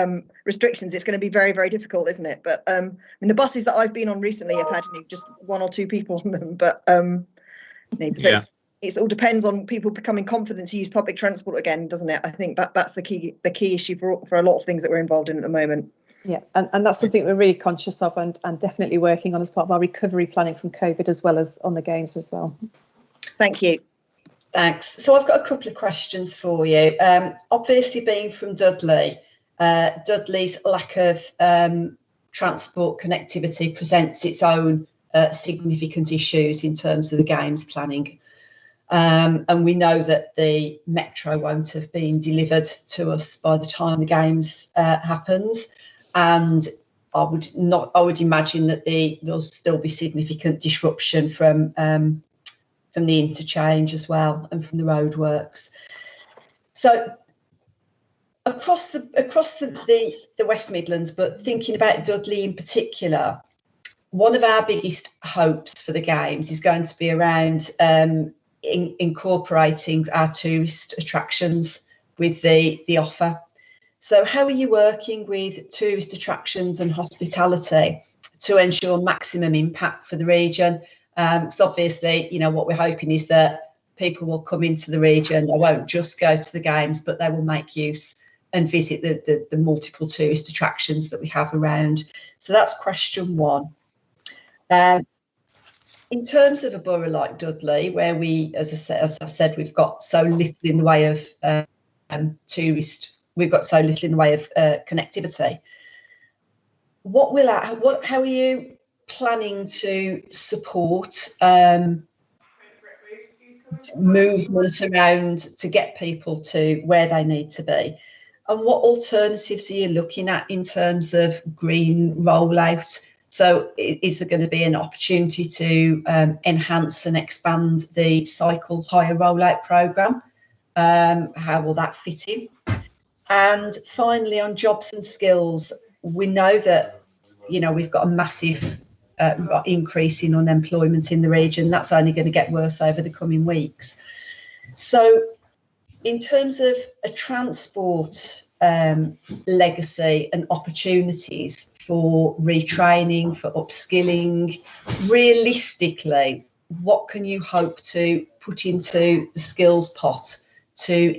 G: restrictions, it's going to be very, very difficult, isn't it? But I mean, the buses that I've been on recently have had just one or two people on them. But so it all depends on people becoming confident to use public transport again, doesn't it? I think that's the key issue for a lot of things that we're involved in at the moment.
I: Yeah, and that's something we're really conscious of and definitely working on as part of our recovery planning from COVID, as well as on the games as well.
G: Thank you.
A: Thanks. So I've got a couple of questions for you. Obviously, being from Dudley, Dudley's lack of transport connectivity presents its own significant issues in terms of the games planning. And we know that the metro won't have been delivered to us by the time the games happens. And I would imagine that there'll still be significant disruption from the interchange as well, and from the roadworks. So across the West Midlands, but thinking about Dudley in particular, one of our biggest hopes for the games is going to be around incorporating our tourist attractions with the offer. So how are you working with tourist attractions and hospitality to ensure maximum impact for the region? So obviously, what we're hoping is that people will come into the region. They won't just go to the games, but they will make use and visit the multiple tourist attractions that we have around. So that's question one. In terms of a borough like Dudley, where we, as I've said, we've got so little in the way of connectivity. How are you planning to support movement around to get people to where they need to be? And what alternatives are you looking at in terms of green rollout? So is there going to be an opportunity to enhance and expand the cycle hire rollout programme? How will that fit in? And finally, on jobs and skills, we know that we've got a massive increase in unemployment in the region. That's only going to get worse over the coming weeks. So in terms of a transport legacy and opportunities for retraining, for upskilling, realistically, what can you hope to put into the skills pot to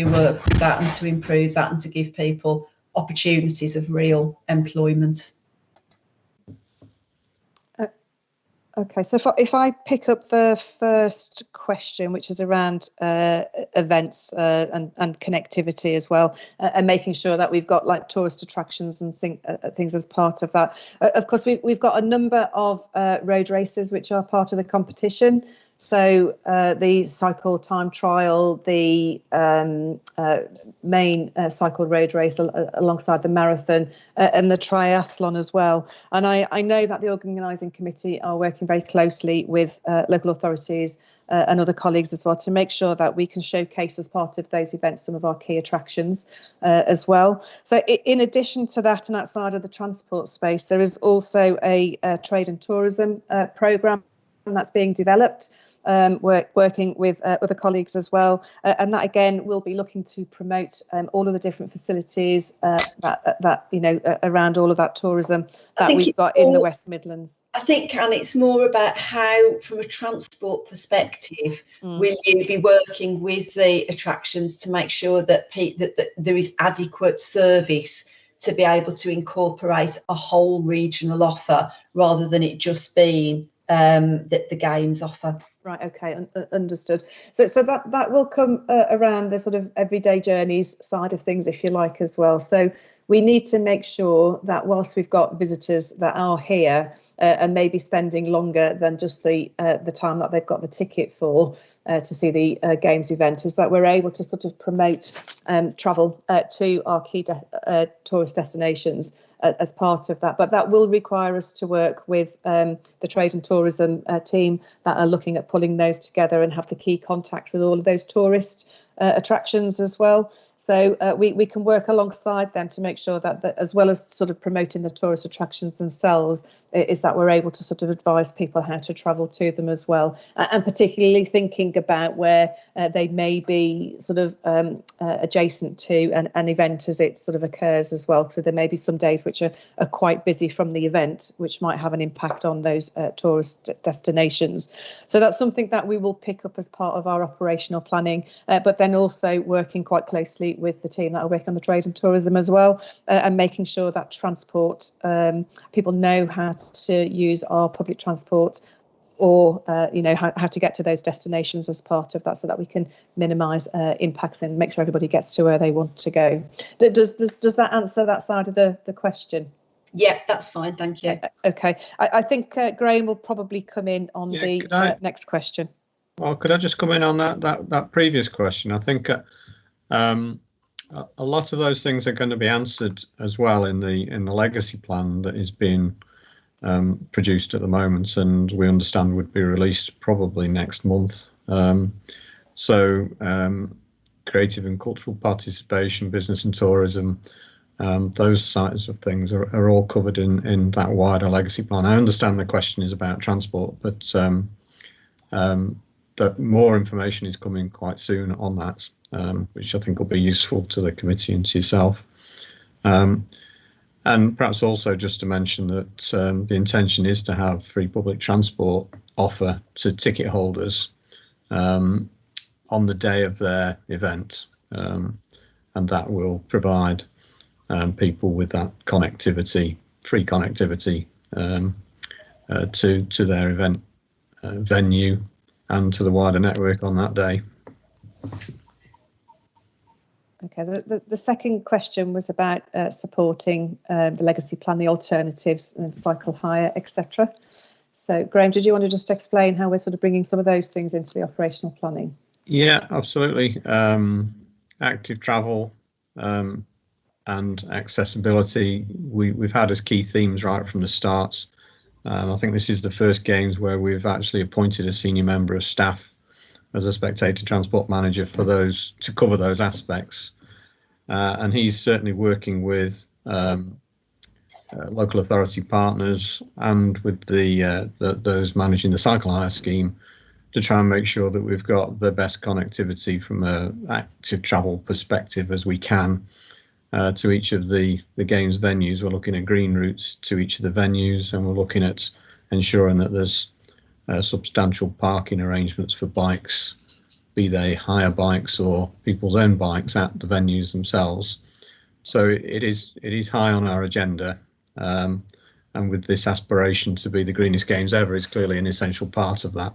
A: work with that and to improve that and to give people opportunities of real employment?
I: Okay, so if I pick up the first question, which is around events and connectivity as well, and making sure that we've got like tourist attractions and things as part of that. Of course, we've got a number of road races which are part of the competition. So the cycle time trial, the main cycle road race alongside the marathon and the triathlon as well. And I know that the organising committee are working very closely with local authorities and other colleagues as well to make sure that we can showcase as part of those events some of our key attractions as well. So in addition to that and outside of the transport space, there is also a trade and tourism programme that's being developed. Working with other colleagues as well, and that again will be looking to promote all of the different facilities that you know around all of that tourism that we've got in the West Midlands.
A: I think, and it's more about how, from a transport perspective, will you be working with the attractions to make sure that that there is adequate service to be able to incorporate a whole regional offer rather than it just being the games offer.
I: Right, okay, understood. So that will come around the sort of everyday journeys side of things, if you like, as well. So we need to make sure that whilst we've got visitors that are here and maybe spending longer than just the time that they've got the ticket for to see the games event, is that we're able to sort of promote travel to our key tourist destinations as part of that. But that will require us to work with the trade and tourism team that are looking at pulling those together and have the key contacts with all of those tourist attractions as well. So we can work alongside them to make sure that as well as sort of promoting the tourist attractions themselves, is that we're able to sort of advise people how to travel to them as well, and particularly thinking about where they may be sort of adjacent to an event as it sort of occurs as well. So there may be some days which are quite busy from the event, which might have an impact on those tourist destinations. So that's something that we will pick up as part of our operational planning, but then also working quite closely with the team that are working on the trade and tourism as well, and making sure that transport, people know how to use our public transport, or you know how to get to those destinations as part of that, so that we can minimise impacts and make sure everybody gets to where they want to go. Does that answer that side of the question?
A: Yeah, that's fine, thank you.
I: Okay, I think Graham will probably come in on the next question.
J: Well, could I just come in on that previous question? I think a lot of those things are going to be answered as well in the legacy plan that is being produced at the moment, and we understand would be released probably next month. So creative and cultural participation, business and tourism, those sides of things are all covered in that wider legacy plan. I understand the question is about transport, but that more information is coming quite soon on that, which I think will be useful to the committee and to yourself. And perhaps also just to mention that the intention is to have free public transport offer to ticket holders on the day of their event, and that will provide people with that connectivity, free connectivity to their event venue and to the wider network on that day.
I: Okay, the second question was about supporting the legacy plan, the alternatives and cycle hire, etc. So Graham, did you want to just explain how we're sort of bringing some of those things into the operational planning?
J: Yeah, absolutely. Active travel and accessibility, we've had as key themes right from the start. I think this is the first games where we've actually appointed a senior member of staff as a spectator transport manager for those, to cover those aspects, and he's certainly working with local authority partners and with those managing the cycle hire scheme to try and make sure that we've got the best connectivity from an active travel perspective as we can to each of the games venues. We're looking at green routes to each of the venues, and we're looking at ensuring that there's substantial parking arrangements for bikes, be they hire bikes or people's own bikes at the venues themselves. So it is high on our agenda, and and with this aspiration to be the greenest games ever, is clearly an essential part of that.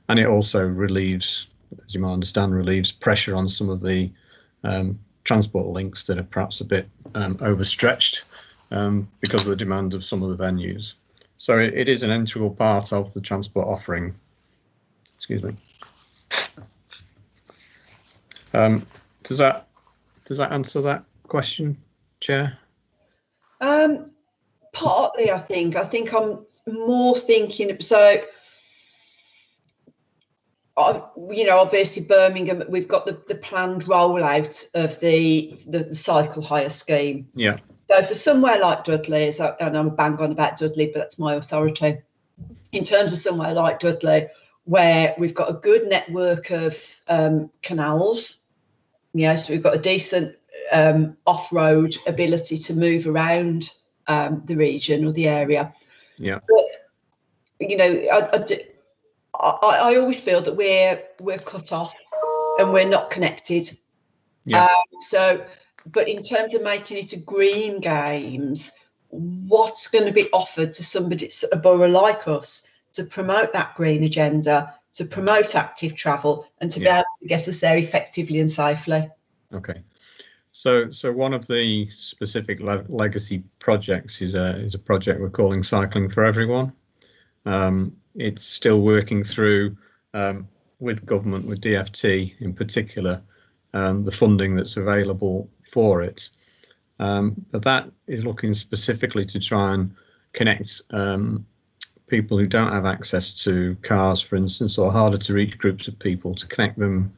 J: And it also relieves, as you might understand, relieves pressure on some of the transport links that are perhaps a bit overstretched because of the demand of some of the venues. So it is an integral part of the transport offering. Excuse me. Does that answer that question, Chair?
A: Partly, I think I'm more thinking, so obviously Birmingham, we've got the planned rollout of the cycle hire scheme.
J: Yeah.
A: So for somewhere like Dudley, and I'm bang on about Dudley, but that's my authority. In terms of somewhere like Dudley, where we've got a good network of canals, so we've got a decent off-road ability to move around the region or the area.
J: Yeah.
A: But, I always feel that we're cut off and we're not connected.
J: Yeah.
A: But in terms of making it a green games, what's going to be offered to somebody, a borough like us, to promote that green agenda, to promote active travel, and to be able to get us there effectively and safely?
J: Okay. So one of the specific legacy projects is a project we're calling Cycling for Everyone. It's still working through with government, with DFT in particular, the funding that's available for it. But that is looking specifically to try and connect people who don't have access to cars, for instance, or harder to reach groups of people, to connect them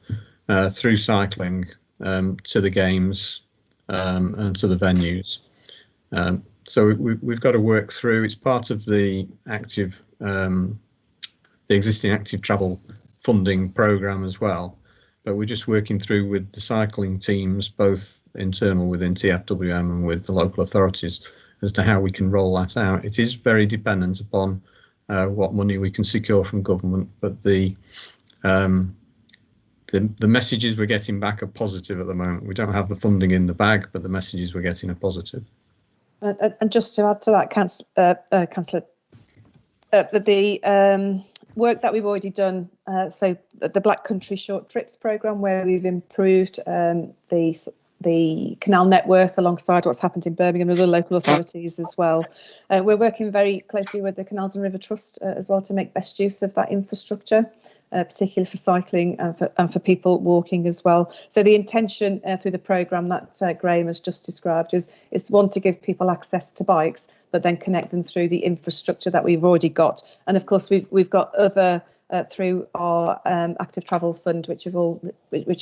J: through cycling to the games and to the venues. So we've got to work through. It's part of the existing active travel funding programme as well, but we're just working through with the cycling teams, both internal within TFWM and with the local authorities, as to how we can roll that out. It is very dependent upon what money we can secure from government, but the messages we're getting back are positive at the moment. We don't have the funding in the bag, but the messages we're getting are positive.
I: And just to add to that, Councillor, the work that we've already done, so the Black Country Short Trips programme, where we've improved the canal network alongside what's happened in Birmingham and other local authorities as well. We're working very closely with the Canals and River Trust as well to make best use of that infrastructure, particularly for cycling and for people walking as well. So the intention through the programme that Graham has just described is one, to give people access to bikes, but then connect them through the infrastructure that we've already got. And of course, we've got other through our active travel fund, which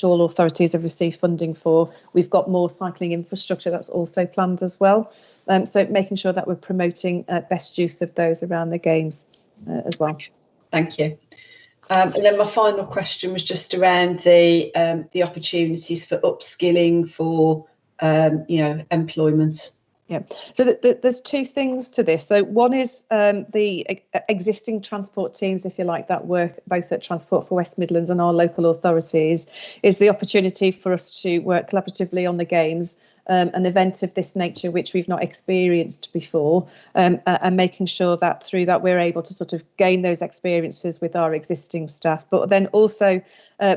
I: all authorities have received funding for. We've got more cycling infrastructure that's also planned as well. So making sure that we're promoting best use of those around the games as well.
A: Thank you. And then my final question was just around the opportunities for upskilling for employment.
I: Yeah, so there's two things to this. So one is the existing transport teams, if you like, that work both at Transport for West Midlands and our local authorities, is the opportunity for us to work collaboratively on the games, an event of this nature which we've not experienced before, and making sure that through that we're able to sort of gain those experiences with our existing staff, but then also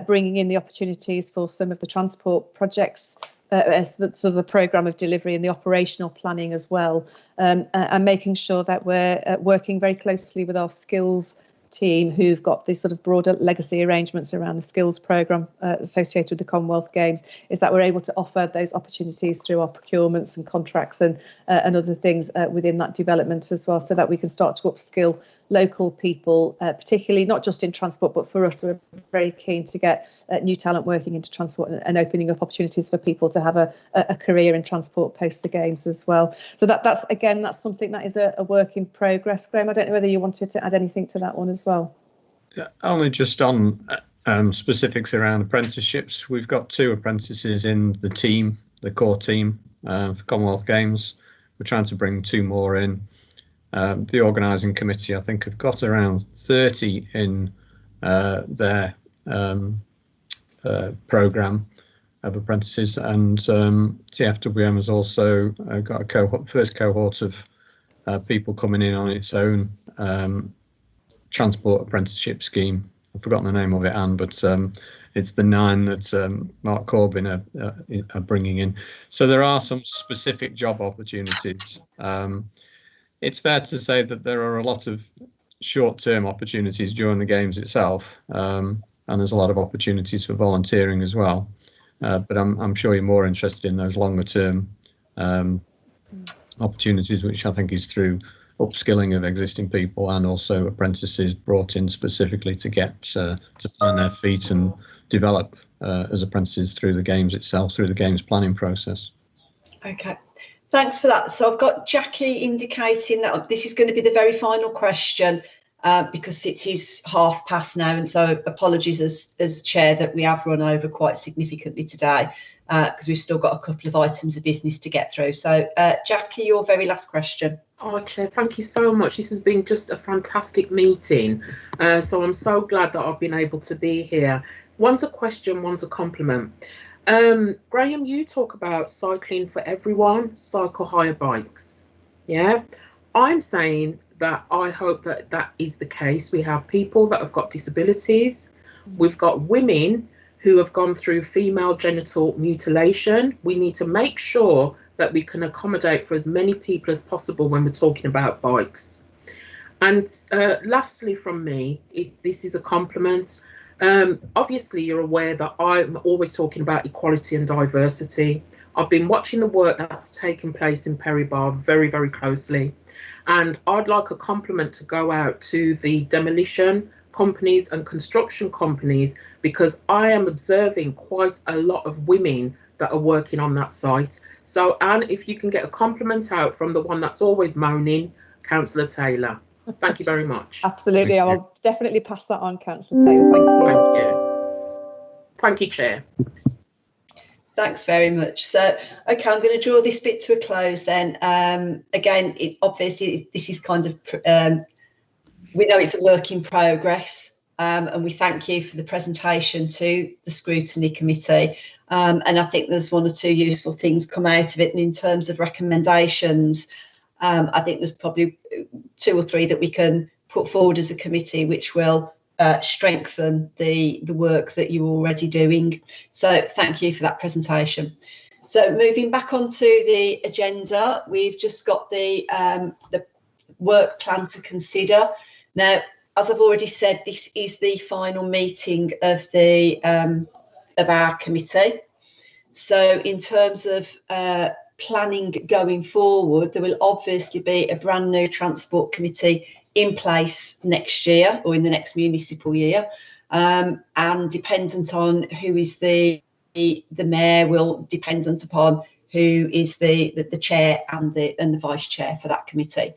I: bringing in the opportunities for some of the transport projects, so the programme of delivery and the operational planning as well, and making sure that we're working very closely with our skills team, who've got these sort of broader legacy arrangements around the skills programme associated with the Commonwealth Games, is that we're able to offer those opportunities through our procurements and contracts and other things within that development as well, so that we can start to upskill local people, particularly not just in transport, but for us, we're very keen to get new talent working into transport and opening up opportunities for people to have a career in transport post the games as well. So that's something that is a work in progress. Graham, I don't know whether you wanted to add anything to that one as well.
J: Only just on specifics around apprenticeships. We've got 2 apprentices in the team, the core team for Commonwealth Games. We're trying to bring 2 more in. The organising committee, I think, have got around 30 in their programme of apprentices, and TFWM has also got a first cohort of people coming in on its own transport apprenticeship scheme. I've forgotten the name of it, Anne, but it's the 9 that Mark Corbyn are bringing in. So there are some specific job opportunities. It's fair to say that there are a lot of short-term opportunities during the games itself, and there's a lot of opportunities for volunteering as well. But I'm sure you're more interested in those longer-term opportunities, which I think is through upskilling of existing people and also apprentices brought in specifically to get to find their feet and develop as apprentices through the games itself, through the games planning process.
A: Okay, thanks for that. So I've got Jackie indicating that this is going to be the very final question because it is 1:30 now, and so apologies as chair that we have run over quite significantly today because we've still got a couple of items of business to get through. So Jackie, your very last question.
D: Oh, Chair, thank you so much. This has been just a fantastic meeting. So I'm so glad that I've been able to be here. One's a question, one's a compliment. Graham, you talk about cycling for everyone, cycle hire bikes. Yeah, I'm saying that I hope that that is the case. We have people that have got disabilities. We've got women who have gone through female genital mutilation. We need to make sure that we can accommodate for as many people as possible when we're talking about bikes. And lastly from me, this is a compliment. Obviously, you're aware that I'm always talking about equality and diversity. I've been watching the work that's taken place in Perry Bar very, very closely. And I'd like a compliment to go out to the demolition companies and construction companies, because I am observing quite a lot of women that are working on that site. So, Anne, if you can get a compliment out from the one that's always moaning, Councillor Taylor. Thank you very much.
I: Absolutely, I will definitely pass that on, Councillor Taylor. Thank you.
D: Thank you. Thank you, Chair.
A: Thanks very much. So, okay, I'm going to draw this bit to a close then. Again, obviously, this is kind of, we know it's a work in progress, and we thank you for the presentation to the Scrutiny Committee. And I think there's 1 or 2 useful things come out of it. And in terms of recommendations, I think there's probably 2 or 3 that we can put forward as a committee, which will strengthen the work that you're already doing. So thank you for that presentation. So moving back onto the agenda, we've just got the work plan to consider. Now, as I've already said, this is the final meeting of the of our committee. So in terms of planning going forward, there will obviously be a brand new transport committee in place next year or in the next municipal year, and dependent on who is the mayor will dependent upon who is the chair and the vice chair for that committee.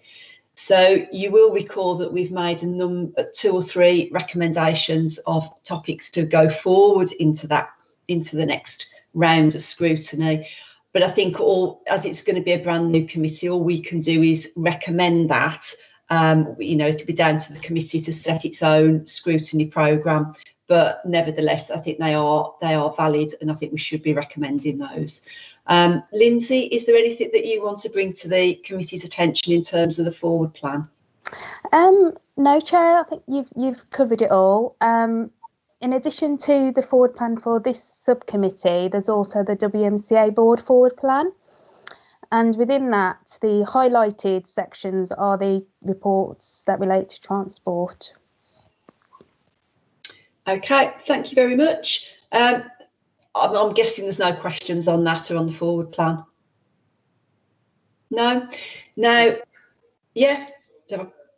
A: So you will recall that we've made 2 or 3 recommendations of topics to go forward into the next round of scrutiny. But I think as it's going to be a brand new committee, all we can do is recommend that. You know, it'll be down to the committee to set its own scrutiny programme. But nevertheless, I think they are valid, and I think we should be recommending those. Lindsay, is there anything that you want to bring to the committee's attention in terms of the forward plan?
B: No, Chair, I think you've covered it all. In addition to the forward plan for this subcommittee, there's also the WMCA board forward plan. And within that, the highlighted sections are the reports that relate to transport. Okay, thank you very much. I'm guessing there's no questions on that or on the forward plan. No? Now, yeah,